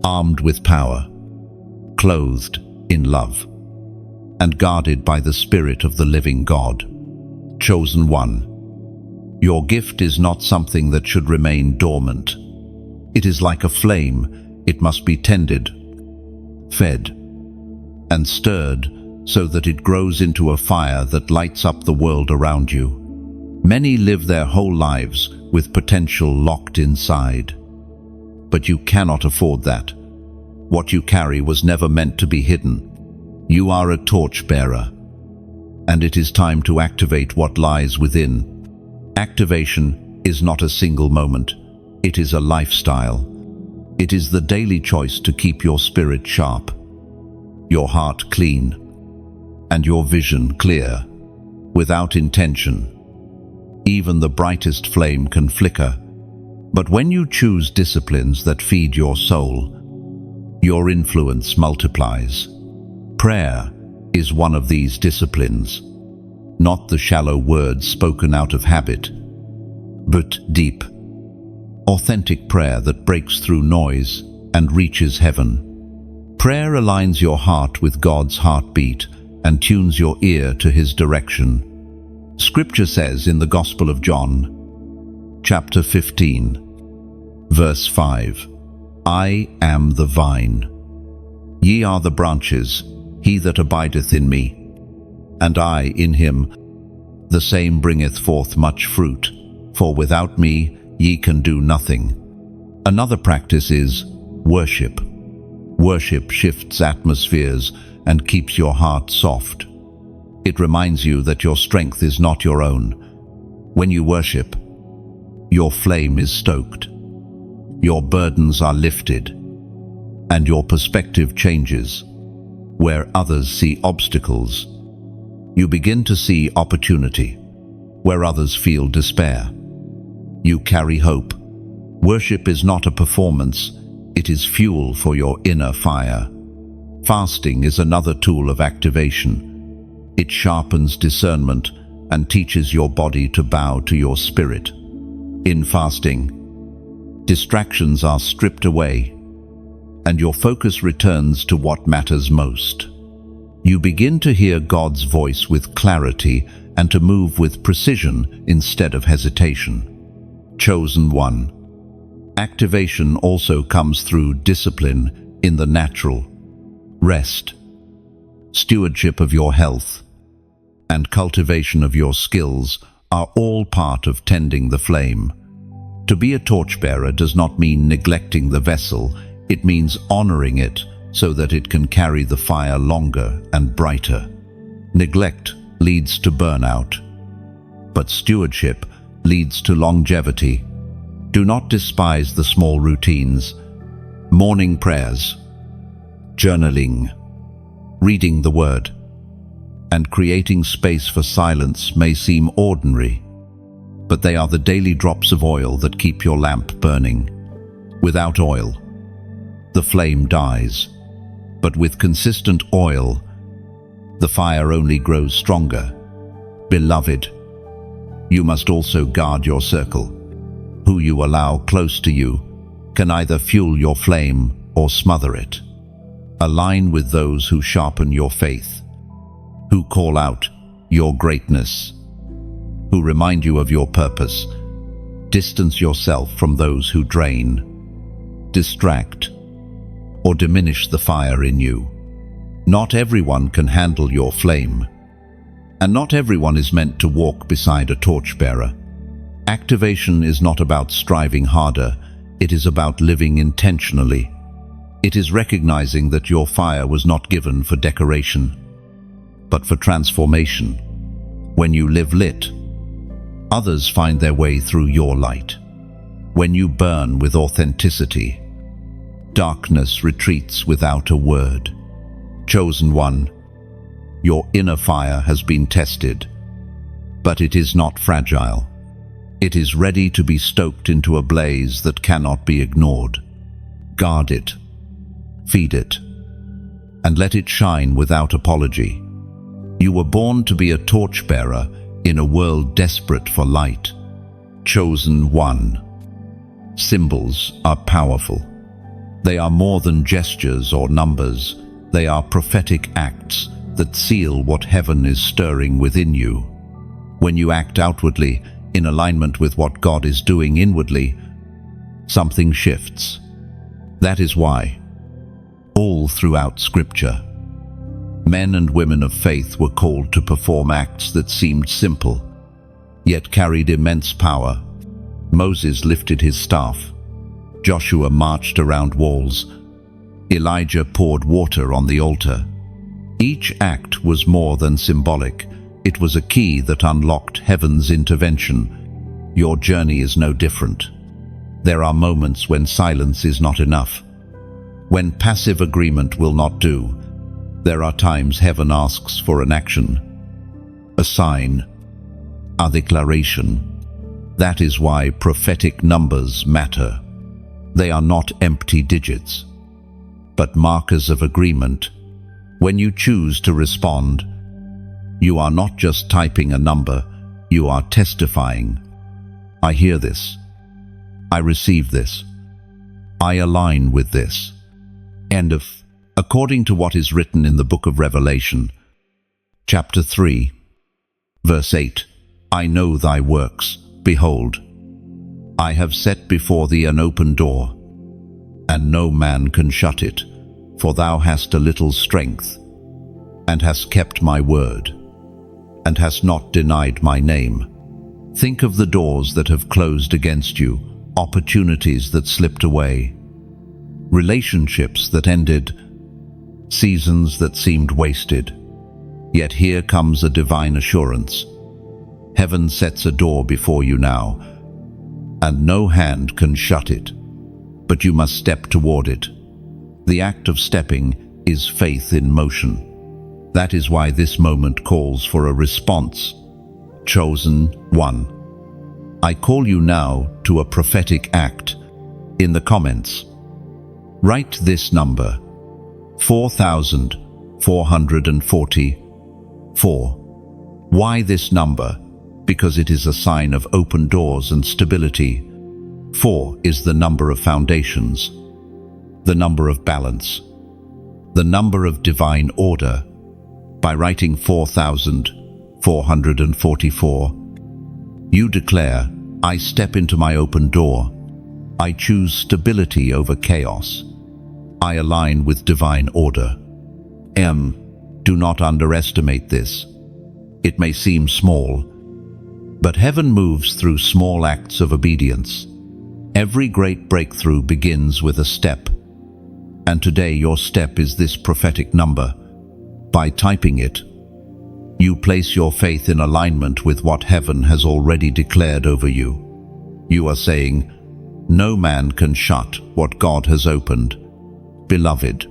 armed with power, clothed in love, and guarded by the Spirit of the living God. Chosen one, your gift is not something that should remain dormant. It is like a flame, it must be tended, fed, and stirred so that it grows into a fire that lights up the world around you. Many live their whole lives with potential locked inside. But you cannot afford that. What you carry was never meant to be hidden. You are a torchbearer, and it is time to activate what lies within. Activation is not a single moment. It is a lifestyle. It is the daily choice to keep your spirit sharp, your heart clean, and your vision clear. Without intention, even the brightest flame can flicker. But when you choose disciplines that feed your soul, your influence multiplies. Prayer is one of these disciplines, not the shallow words spoken out of habit, but deep, authentic prayer that breaks through noise and reaches heaven. Prayer aligns your heart with God's heartbeat and tunes your ear to His direction. Scripture says in the Gospel of John, chapter 15, verse 5, I am the vine. Ye are the branches, he that abideth in me, and I in him, the same bringeth forth much fruit, for without me ye can do nothing. Another practice is worship. Worship shifts atmospheres and keeps your heart soft. It reminds you that your strength is not your own. When you worship, your flame is stoked, your burdens are lifted, and your perspective changes. Where others see obstacles, you begin to see opportunity. Where others feel despair, you carry hope. Worship is not a performance, It is fuel for your inner fire. Fasting is another tool of activation. It sharpens discernment and teaches your body to bow to your spirit. In fasting, distractions are stripped away, and your focus returns to what matters most. You begin to hear God's voice with clarity and to move with precision instead of hesitation. Chosen one. Activation also comes through discipline in the natural. Rest, stewardship of your health, and cultivation of your skills are all part of tending the flame. To be a torchbearer does not mean neglecting the vessel, it means honoring it so that it can carry the fire longer and brighter. Neglect leads to burnout, but stewardship leads to longevity. Do not despise the small routines. Morning prayers, journaling, reading the Word, and creating space for silence may seem ordinary, but they are the daily drops of oil that keep your lamp burning. Without oil, the flame dies, but with consistent oil, the fire only grows stronger. Beloved, you must also guard your circle. Who you allow close to you can either fuel your flame or smother it. Align with those who sharpen your faith, who call out your greatness, who remind you of your purpose. Distance yourself from those who drain, distract, or diminish the fire in you. Not everyone can handle your flame, and not everyone is meant to walk beside a torchbearer. Activation is not about striving harder, it is about living intentionally. It is recognizing that your fire was not given for decoration, but for transformation. When you live lit, others find their way through your light. When you burn with authenticity, darkness retreats without a word. Chosen one, your inner fire has been tested, but it is not fragile. It is ready to be stoked into a blaze that cannot be ignored. Guard it, feed it, and let it shine without apology. You were born to be a torchbearer in a world desperate for light. Chosen one. Symbols are powerful. They are more than gestures or numbers. They are prophetic acts that seal what heaven is stirring within you. When you act outwardly, in alignment with what God is doing inwardly, something shifts. That is why, all throughout Scripture, men and women of faith were called to perform acts that seemed simple, yet carried immense power. Moses lifted his staff. Joshua marched around walls. Elijah poured water on the altar. Each act was more than symbolic. It was a key that unlocked heaven's intervention. Your journey is no different. There are moments when silence is not enough, when passive agreement will not do. There are times heaven asks for an action, a sign, a declaration. That is why prophetic numbers matter. They are not empty digits, but markers of agreement. When you choose to respond, you are not just typing a number, you are testifying. I hear this. I receive this. I align with this. End of. According to what is written in the book of Revelation, chapter 3, verse 8, I know thy works. Behold, I have set before thee an open door, and no man can shut it, for thou hast a little strength, and hast kept my word, and hast not denied my name. Think of the doors that have closed against you, opportunities that slipped away, relationships that ended, seasons that seemed wasted. Yet here comes a divine assurance. Heaven sets a door before you now, and no hand can shut it, but you must step toward it. The act of stepping is faith in motion. That is why this moment calls for a response. Chosen one. I call you now to a prophetic act. In the comments, Write this number, 4,444. Why this number? Because it is a sign of open doors and stability. 4 is the number of foundations, the number of balance, the number of divine order. By writing 4,444, you declare, I step into my open door. I choose stability over chaos. I align with divine order. Do not underestimate this. It may seem small, but heaven moves through small acts of obedience. Every great breakthrough begins with a step. And today your step is this prophetic number. By typing it, you place your faith in alignment with what heaven has already declared over you. You are saying, no man can shut what God has opened. Beloved,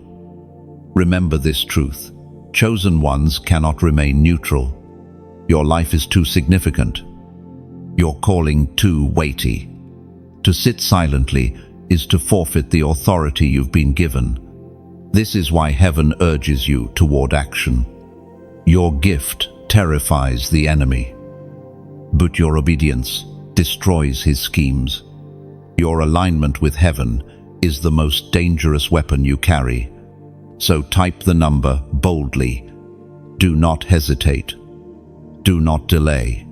remember this truth. Chosen ones cannot remain neutral. Your life is too significant. Your calling too weighty. To sit silently is to forfeit the authority you've been given. This is why heaven urges you toward action. Your gift terrifies the enemy, but your obedience destroys his schemes. Your alignment with heaven is the most dangerous weapon you carry. So type the number boldly. Do not hesitate. Do not delay.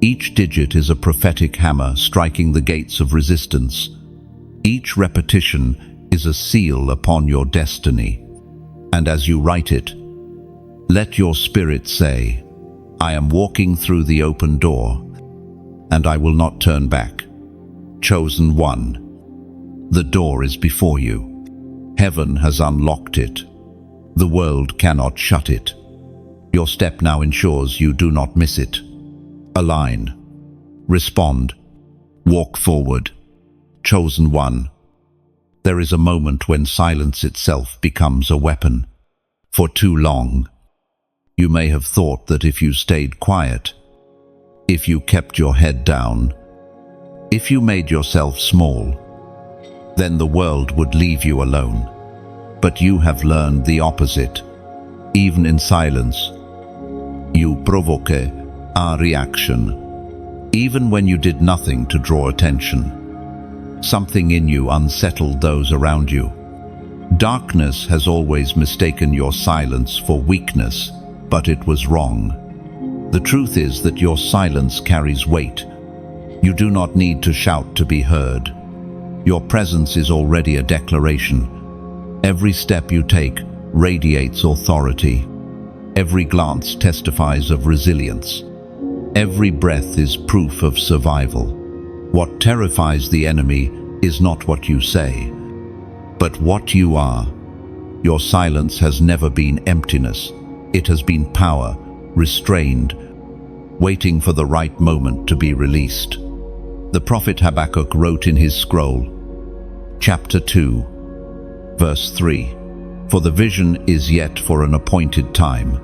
Each digit is a prophetic hammer striking the gates of resistance. Each repetition is a seal upon your destiny. And as you write it, let your spirit say, I am walking through the open door, and I will not turn back. Chosen one, the door is before you. Heaven has unlocked it. The world cannot shut it. Your step now ensures you do not miss it. Align. Respond. Walk forward. Chosen one. There is a moment when silence itself becomes a weapon. For too long, you may have thought that if you stayed quiet, if you kept your head down, if you made yourself small, then the world would leave you alone. But you have learned the opposite. Even in silence, you provoke a reaction. Even when you did nothing to draw attention, something in you unsettled those around you. Darkness has always mistaken your silence for weakness, but it was wrong. The truth is that your silence carries weight. You do not need to shout to be heard. Your presence is already a declaration. Every step you take radiates authority. Every glance testifies of resilience. Every breath is proof of survival. What terrifies the enemy is not what you say, but what you are. Your silence has never been emptiness. It has been power, restrained, waiting for the right moment to be released. The prophet Habakkuk wrote in his scroll, chapter 2, verse 3, For the vision is yet for an appointed time,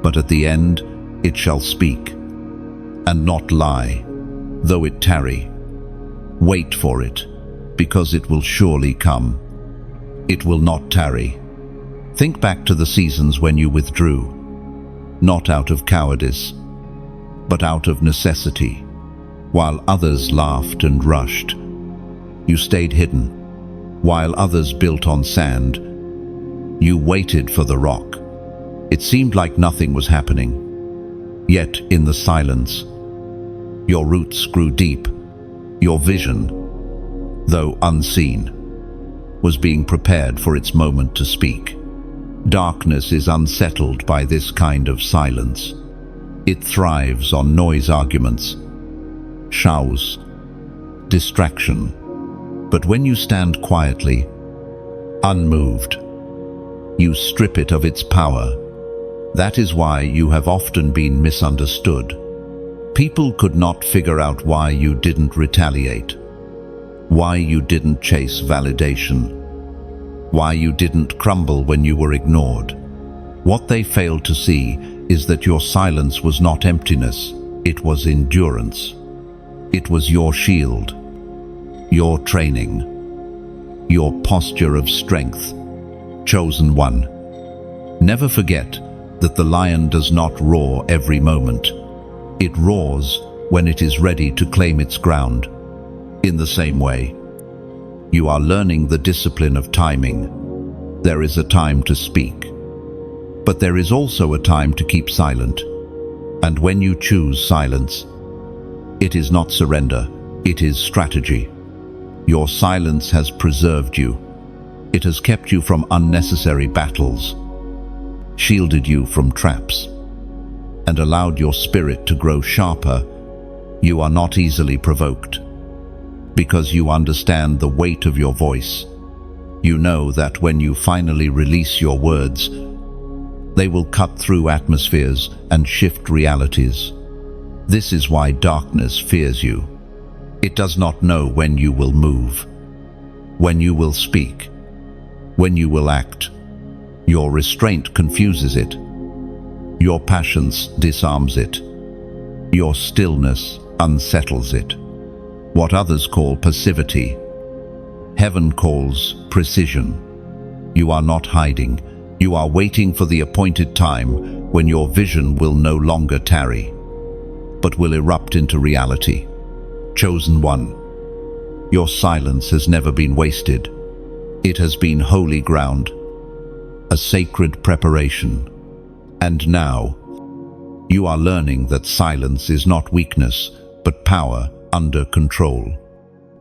but at the end it shall speak, and not lie, though it tarry. Wait for it, because it will surely come. It will not tarry. Think back to the seasons when you withdrew, not out of cowardice, but out of necessity. While others laughed and rushed, you stayed hidden. While others built on sand, you waited for the rock. It seemed like nothing was happening. Yet in the silence, your roots grew deep. Your vision, though unseen, was being prepared for its moment to speak. Darkness is unsettled by this kind of silence. It thrives on noise, arguments, shouts, distraction. But when you stand quietly, unmoved, you strip it of its power. That is why you have often been misunderstood. People could not figure out why you didn't retaliate, why you didn't chase validation, why you didn't crumble when you were ignored. What they failed to see is that your silence was not emptiness, it was endurance. It was your shield, your training, your posture of strength. Chosen one. Never forget that the lion does not roar every moment. It roars when it is ready to claim its ground. In the same way, you are learning the discipline of timing. There is a time to speak, but there is also a time to keep silent. And when you choose silence, it is not surrender, it is strategy. Your silence has preserved you. It has kept you from unnecessary battles, shielded you from traps, and allowed your spirit to grow sharper. You are not easily provoked, because you understand the weight of your voice. You know that when you finally release your words, they will cut through atmospheres and shift realities. This is why darkness fears you. It does not know when you will move, when you will speak, when you will act. Your restraint confuses it. Your patience disarms it. Your stillness unsettles it. What others call passivity, heaven calls precision. You are not hiding. You are waiting for the appointed time when your vision will no longer tarry, but will erupt into reality. Chosen one. Your silence has never been wasted. It has been holy ground, a sacred preparation. And now, you are learning that silence is not weakness, but power under control.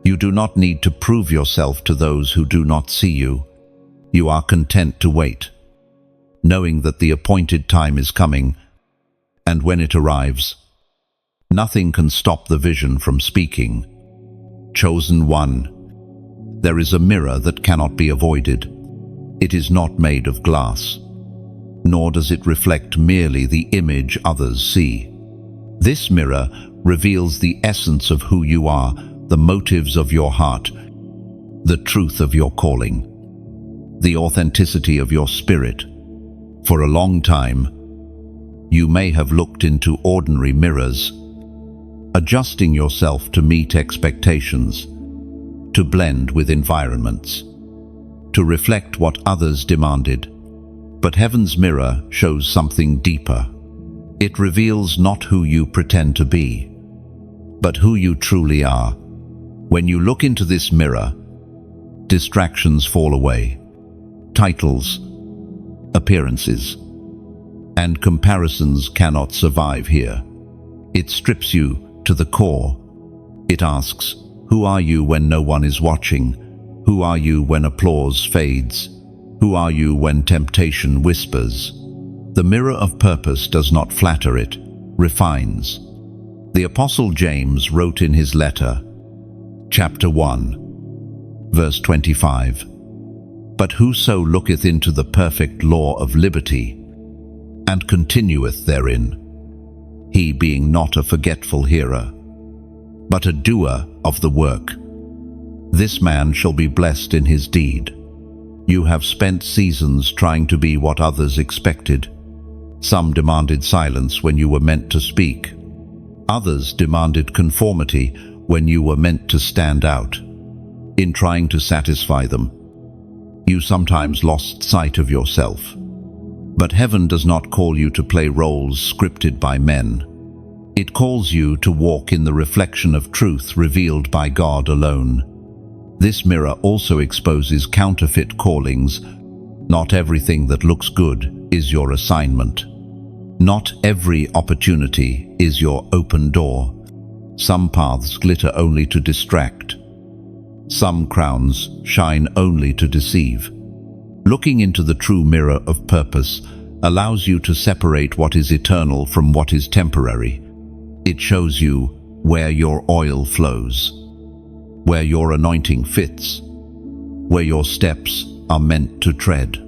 You do not need to prove yourself to those who do not see you. You are content to wait, knowing that the appointed time is coming, and when it arrives, nothing can stop the vision from speaking. Chosen one. There is a mirror that cannot be avoided. It is not made of glass, nor does it reflect merely the image others see. This mirror reveals the essence of who you are, the motives of your heart, the truth of your calling, the authenticity of your spirit. For a long time, you may have looked into ordinary mirrors, adjusting yourself to meet expectations, to blend with environments, to reflect what others demanded. But heaven's mirror shows something deeper. It reveals not who you pretend to be, but who you truly are. When you look into this mirror, distractions fall away. Titles, appearances, and comparisons cannot survive here. It strips you to the core. It asks, who are you when no one is watching? Who are you when applause fades? Who are you when temptation whispers? The mirror of purpose does not flatter, it refines. The Apostle James wrote in his letter, chapter 1, verse 25, "But whoso looketh into the perfect law of liberty, and continueth therein, he being not a forgetful hearer, but a doer of the work, this man shall be blessed in his deed." You have spent seasons trying to be what others expected. Some demanded silence when you were meant to speak. Others demanded conformity when you were meant to stand out. In trying to satisfy them, you sometimes lost sight of yourself. But heaven does not call you to play roles scripted by men. It calls you to walk in the reflection of truth revealed by God alone. This mirror also exposes counterfeit callings. Not everything that looks good is your assignment. Not every opportunity is your open door. Some paths glitter only to distract. Some crowns shine only to deceive. Looking into the true mirror of purpose allows you to separate what is eternal from what is temporary. It shows you where your oil flows, where your anointing fits, where your steps are meant to tread.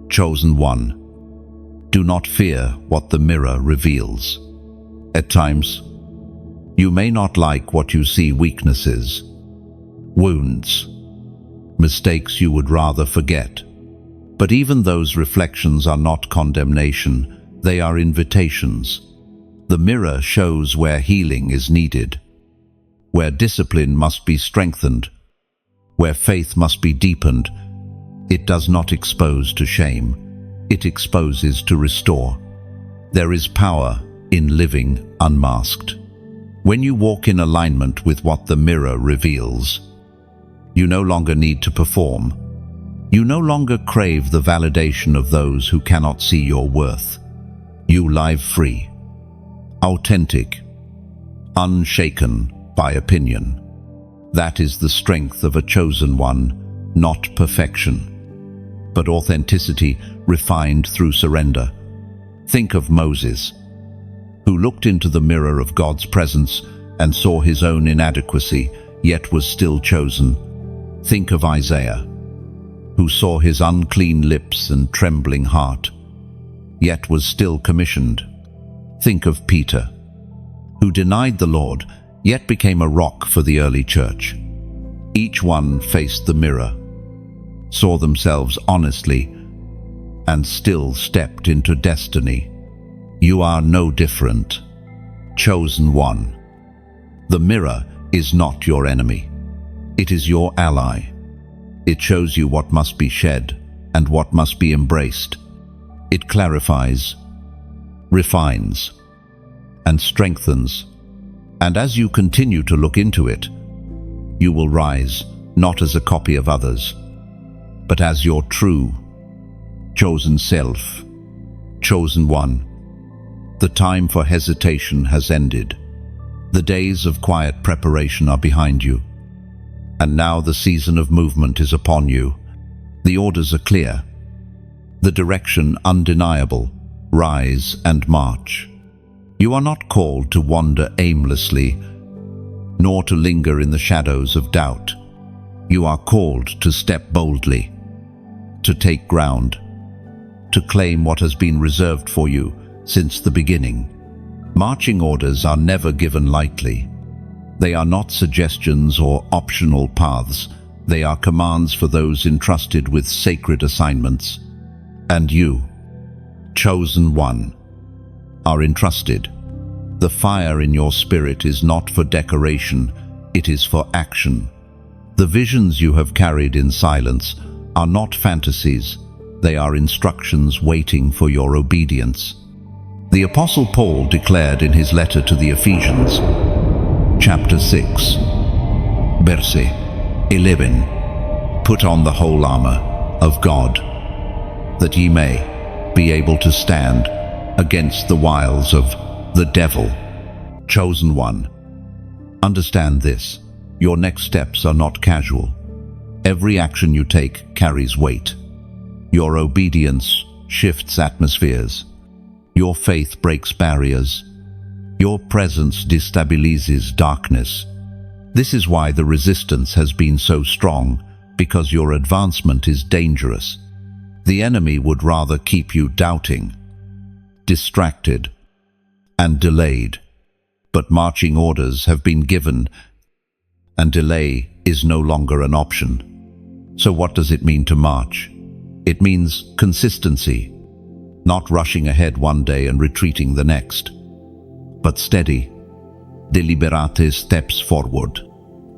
Chosen one. Do not fear what the mirror reveals. At times, you may not like what you see: weaknesses, wounds, mistakes you would rather forget. But even those reflections are not condemnation, they are invitations. The mirror shows where healing is needed, where discipline must be strengthened, Where faith must be deepened, it does not expose to shame, it exposes to restore. There is power in living unmasked. When you walk in alignment with what the mirror reveals, you no longer need to perform. You no longer crave the validation of those who cannot see your worth. You live free, authentic, unshaken by opinion. That is the strength of a chosen one, not perfection, but authenticity refined through surrender. Think of Moses, who looked into the mirror of God's presence and saw his own inadequacy, yet was still chosen. Think of Isaiah, who saw his unclean lips and trembling heart, yet was still commissioned. Think of Peter, who denied the Lord, yet became a rock for the early church. Each one faced the mirror, saw themselves honestly, and still stepped into destiny. You are no different. Chosen one. The mirror is not your enemy. It is your ally. It shows you what must be shed and what must be embraced. It clarifies, refines, and strengthens. And as you continue to look into it, you will rise not as a copy of others, but as your true, chosen self, chosen one. The time for hesitation has ended. The days of quiet preparation are behind you. And now the season of movement is upon you. The orders are clear. The direction undeniable. Rise and march. You are not called to wander aimlessly, nor to linger in the shadows of doubt. You are called to step boldly, to take ground, to claim what has been reserved for you since the beginning. Marching orders are never given lightly. They are not suggestions or optional paths. They are commands for those entrusted with sacred assignments. And you, chosen one, are entrusted. The fire in your spirit is not for decoration, it is for action. The visions you have carried in silence are not fantasies, they are instructions waiting for your obedience. The Apostle Paul declared in his letter to the Ephesians, chapter 6, verse 11, "Put on the whole armor of God, that ye may be able to stand against the wiles of the devil." Chosen one, understand this. Your next steps are not casual. Every action you take carries weight. Your obedience shifts atmospheres. Your faith breaks barriers. Your presence destabilizes darkness. This is why the resistance has been so strong, because your advancement is dangerous. The enemy would rather keep you doubting, distracted, and delayed. But marching orders have been given, and delay is no longer an option. So what does it mean to march? It means consistency, not rushing ahead one day and retreating the next, but steady, deliberate steps forward.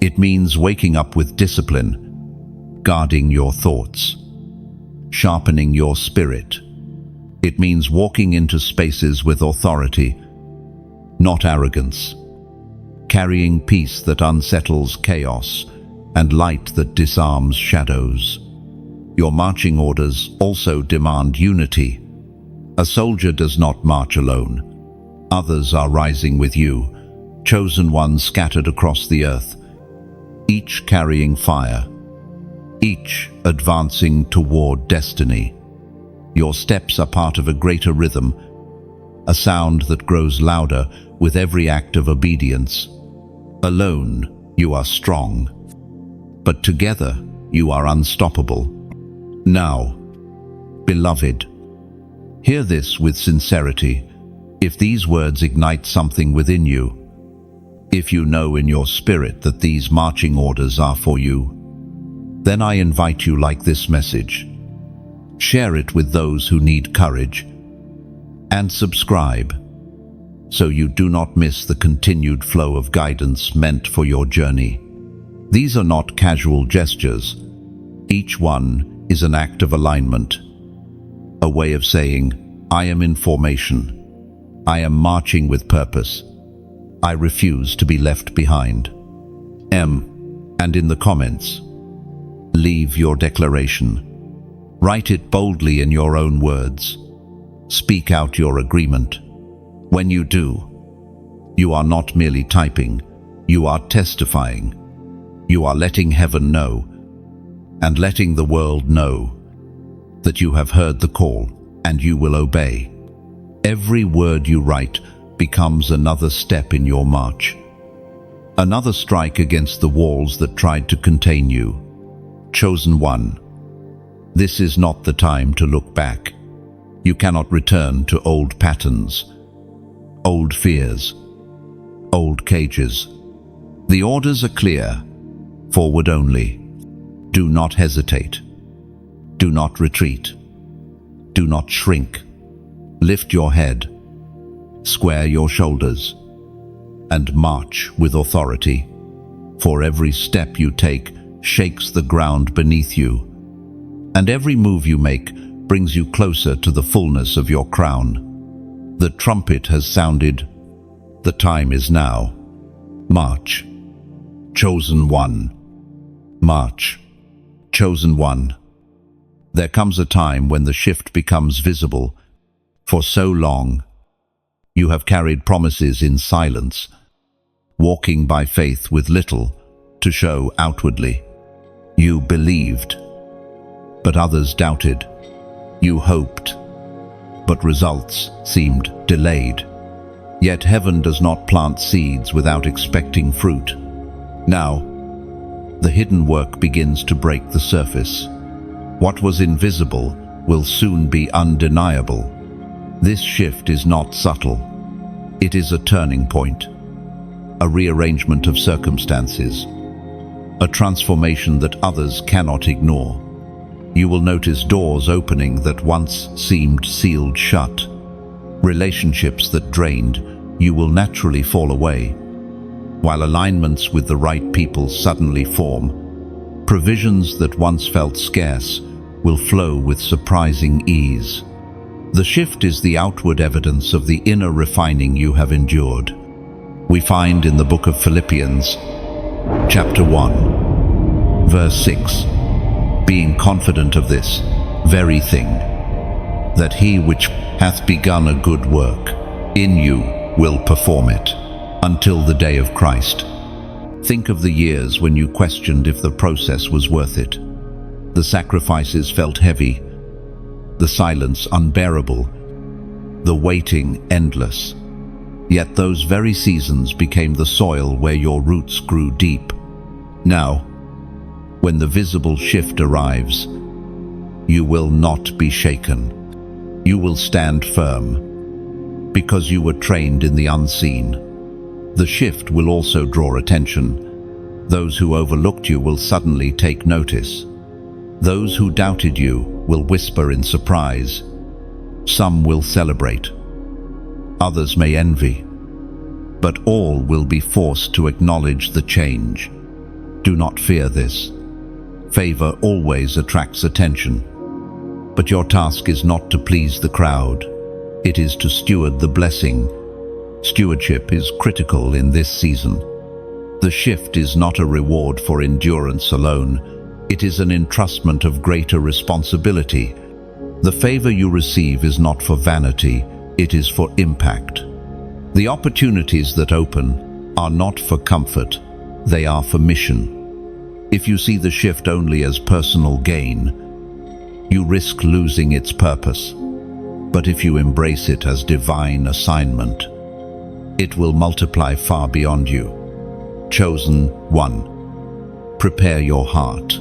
It means waking up with discipline, guarding your thoughts, sharpening your spirit. It means walking into spaces with authority, not arrogance, carrying peace that unsettles chaos and light that disarms shadows. Your marching orders also demand unity. A soldier does not march alone. Others are rising with you, chosen ones scattered across the earth, each carrying fire, each advancing toward destiny. Your steps are part of a greater rhythm, a sound that grows louder with every act of obedience. Alone, you are strong, but together, you are unstoppable. Now, beloved, hear this with sincerity. If these words ignite something within you, if you know in your spirit that these marching orders are for you, then I invite you like this message. Share it with those who need courage, and subscribe so you do not miss the continued flow of guidance meant for your journey. These are not casual gestures. Each one is an act of alignment, a way of saying, I am in formation. I am marching with purpose. I refuse to be left behind. And in the comments, leave your declaration. Write it boldly in your own words. Speak out your agreement. When you do, you are not merely typing, you are testifying. You are letting heaven know and letting the world know that you have heard the call and you will obey. Every word you write becomes another step in your march, another strike against the walls that tried to contain you. Chosen one, this is not the time to look back. You cannot return to old patterns, old fears, old cages. The orders are clear. Forward only. Do not hesitate. Do not retreat. Do not shrink. Lift your head. Square your shoulders. And march with authority. For every step you take shakes the ground beneath you. And every move you make brings you closer to the fullness of your crown. The trumpet has sounded. The time is now. March. Chosen one. March. Chosen one. There comes a time when the shift becomes visible. For so long, you have carried promises in silence, walking by faith with little to show outwardly. You believed, but others doubted. You hoped, but results seemed delayed. Yet heaven does not plant seeds without expecting fruit. Now, the hidden work begins to break the surface. What was invisible will soon be undeniable. This shift is not subtle. It is a turning point, a rearrangement of circumstances, a transformation that others cannot ignore. You will notice doors opening that once seemed sealed shut. Relationships that drained you will naturally fall away, while alignments with the right people suddenly form. Provisions that once felt scarce will flow with surprising ease. The shift is the outward evidence of the inner refining you have endured. We find in the book of Philippians, chapter 1, verse 6, being confident of this very thing, that he which hath begun a good work in you will perform it until the day of Christ. Think of the years when you questioned if the process was worth it. The sacrifices felt heavy, the silence unbearable, the waiting endless. Yet those very seasons became the soil where your roots grew deep. Now, when the visible shift arrives, you will not be shaken. You will stand firm, because you were trained in the unseen. The shift will also draw attention. Those who overlooked you will suddenly take notice. Those who doubted you will whisper in surprise. Some will celebrate. Others may envy. But all will be forced to acknowledge the change. Do not fear this. Favor always attracts attention. But your task is not to please the crowd. It is to steward the blessing. Stewardship is critical in this season. The shift is not a reward for endurance alone. It is an entrustment of greater responsibility. The favor you receive is not for vanity, it is for impact. The opportunities that open are not for comfort, they are for mission. If you see the shift only as personal gain, you risk losing its purpose. But if you embrace it as divine assignment, it will multiply far beyond you. Chosen one. Prepare your heart.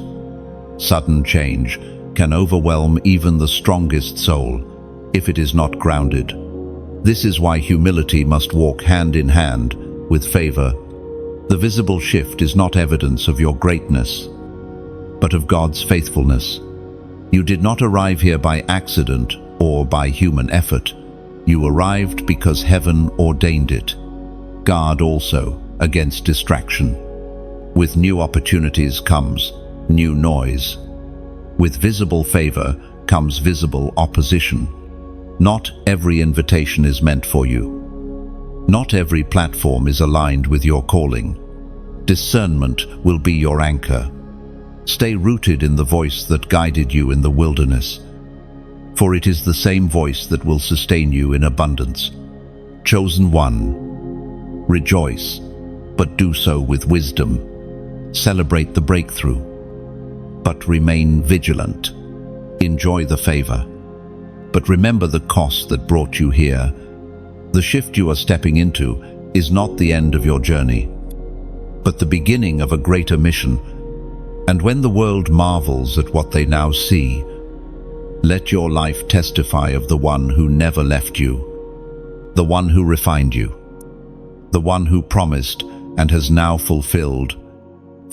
Sudden change can overwhelm even the strongest soul if it is not grounded. This is why humility must walk hand in hand with favor. The visible shift is not evidence of your greatness, but of God's faithfulness. You did not arrive here by accident or by human effort. You arrived because heaven ordained it. Guard also against distraction. With new opportunities comes new noise. With visible favor comes visible opposition. Not every invitation is meant for you. Not every platform is aligned with your calling. Discernment will be your anchor. Stay rooted in the voice that guided you in the wilderness, for it is the same voice that will sustain you in abundance. Chosen one, rejoice, but do so with wisdom. Celebrate the breakthrough, but remain vigilant. Enjoy the favor, but remember the cost that brought you here. The shift you are stepping into is not the end of your journey, but the beginning of a greater mission. And when the world marvels at what they now see, let your life testify of the one who never left you, the one who refined you, the one who promised and has now fulfilled.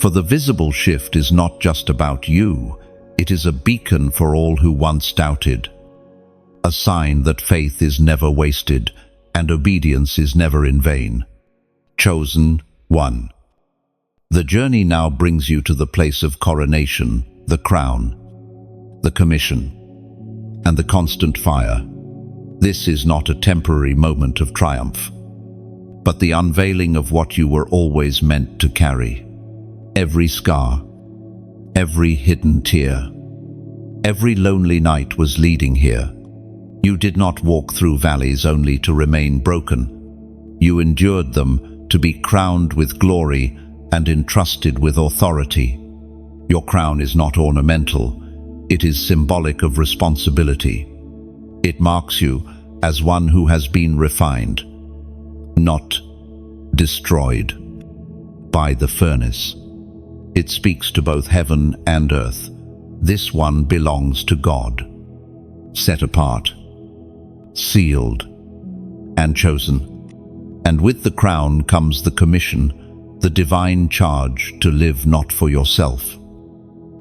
For the visible shift is not just about you, it is a beacon for all who once doubted, a sign that faith is never wasted and obedience is never in vain. Chosen one. The journey now brings you to the place of coronation, the crown, the commission, and the constant fire. This is not a temporary moment of triumph, but the unveiling of what you were always meant to carry. Every scar, every hidden tear, every lonely night was leading here. You did not walk through valleys only to remain broken. You endured them to be crowned with glory and entrusted with authority. Your crown is not ornamental, it is symbolic of responsibility. It marks you as one who has been refined, not destroyed by the furnace. It speaks to both heaven and earth. This one belongs to God, set apart, sealed, and chosen. And with the crown comes the commission, the divine charge to live not for yourself,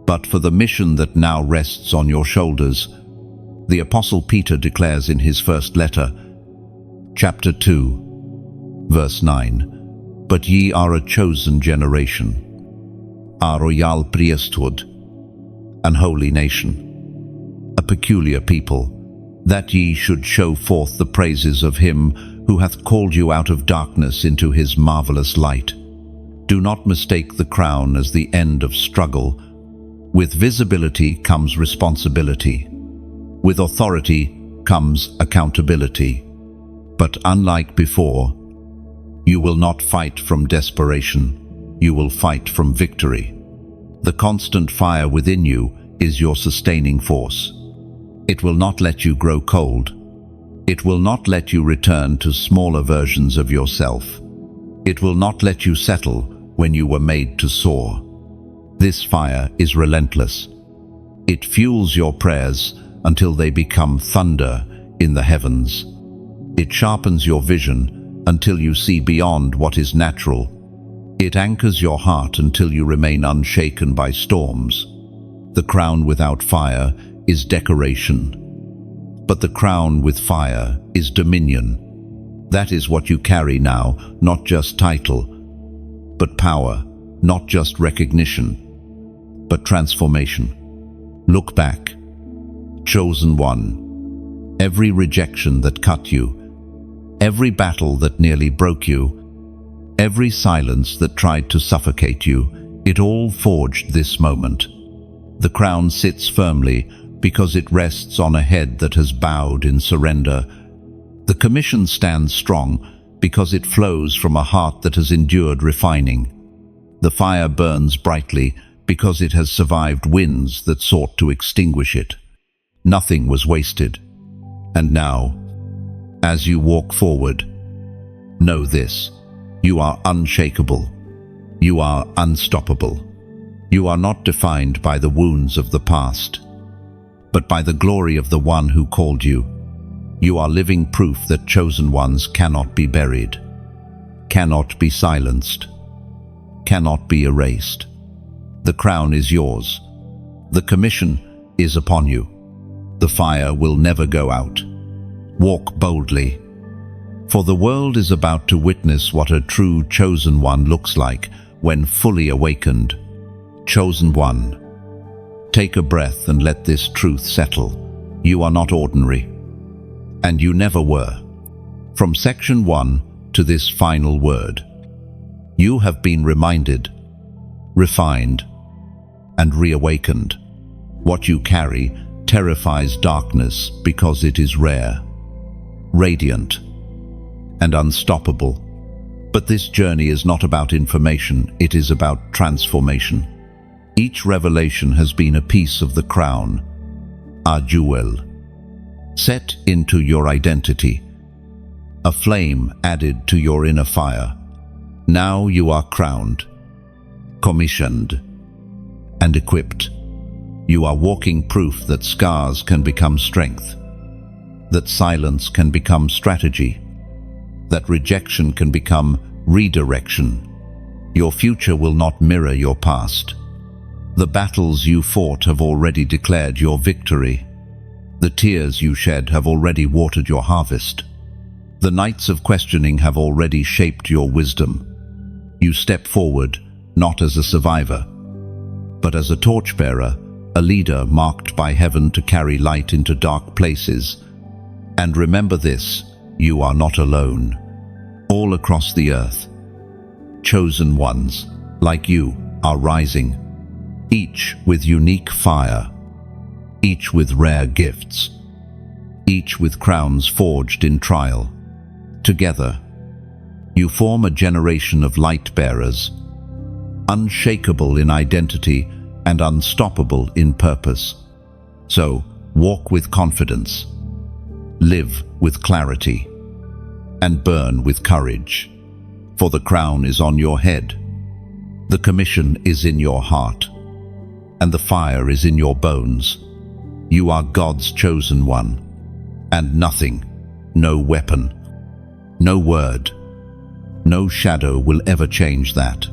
but for the mission that now rests on your shoulders. The Apostle Peter declares in his first letter, chapter 2, verse 9, "But ye are a chosen generation, a royal priesthood, an holy nation, a peculiar people, that ye should show forth the praises of him who hath called you out of darkness into his marvelous light." Do not mistake the crown as the end of struggle. With visibility comes responsibility. With authority comes accountability. But unlike before, you will not fight from desperation. You will fight from victory. The constant fire within you is your sustaining force. It will not let you grow cold. It will not let you return to smaller versions of yourself. It will not let you settle when you were made to soar. This fire is relentless. It fuels your prayers until they become thunder in the heavens. It sharpens your vision until you see beyond what is natural. It anchors your heart until you remain unshaken by storms. The crown without fire is decoration, but the crown with fire is dominion. That is what you carry now, not just title, but power, not just recognition, but transformation. Look back, chosen one. Every rejection that cut you, every battle that nearly broke you, every silence that tried to suffocate you, it all forged this moment. The crown sits firmly because it rests on a head that has bowed in surrender. The commission stands strong because it flows from a heart that has endured refining. The fire burns brightly because it has survived winds that sought to extinguish it. Nothing was wasted. And now, as you walk forward, know this: you are unshakable. You are unstoppable. You are not defined by the wounds of the past, but by the glory of the one who called you. You are living proof that chosen ones cannot be buried, cannot be silenced, cannot be erased. The crown is yours. The commission is upon you. The fire will never go out. Walk boldly, for the world is about to witness what a true chosen one looks like when fully awakened. Chosen one. Take a breath and let this truth settle. You are not ordinary. And you never were. From section 1 to this final word, you have been reminded, refined, and reawakened. What you carry terrifies darkness because it is rare, radiant, and unstoppable. But this journey is not about information, it is about transformation. Each revelation has been a piece of the crown, a jewel, set into your identity, a flame added to your inner fire. Now you are crowned, commissioned, and equipped. You are walking proof that scars can become strength, that silence can become strategy, that rejection can become redirection. Your future will not mirror your past. The battles you fought have already declared your victory. The tears you shed have already watered your harvest. The nights of questioning have already shaped your wisdom. You step forward, not as a survivor, but as a torchbearer, a leader marked by heaven to carry light into dark places. And remember this, you are not alone. All across the earth, chosen ones, like you, are rising, each with unique fire, each with rare gifts, each with crowns forged in trial. Together, you form a generation of light bearers, unshakable in identity and unstoppable in purpose. So, walk with confidence, live with clarity, and burn with courage. For the crown is on your head, the commission is in your heart, and the fire is in your bones. You are God's chosen one, and nothing, no weapon, no word, no shadow will ever change that.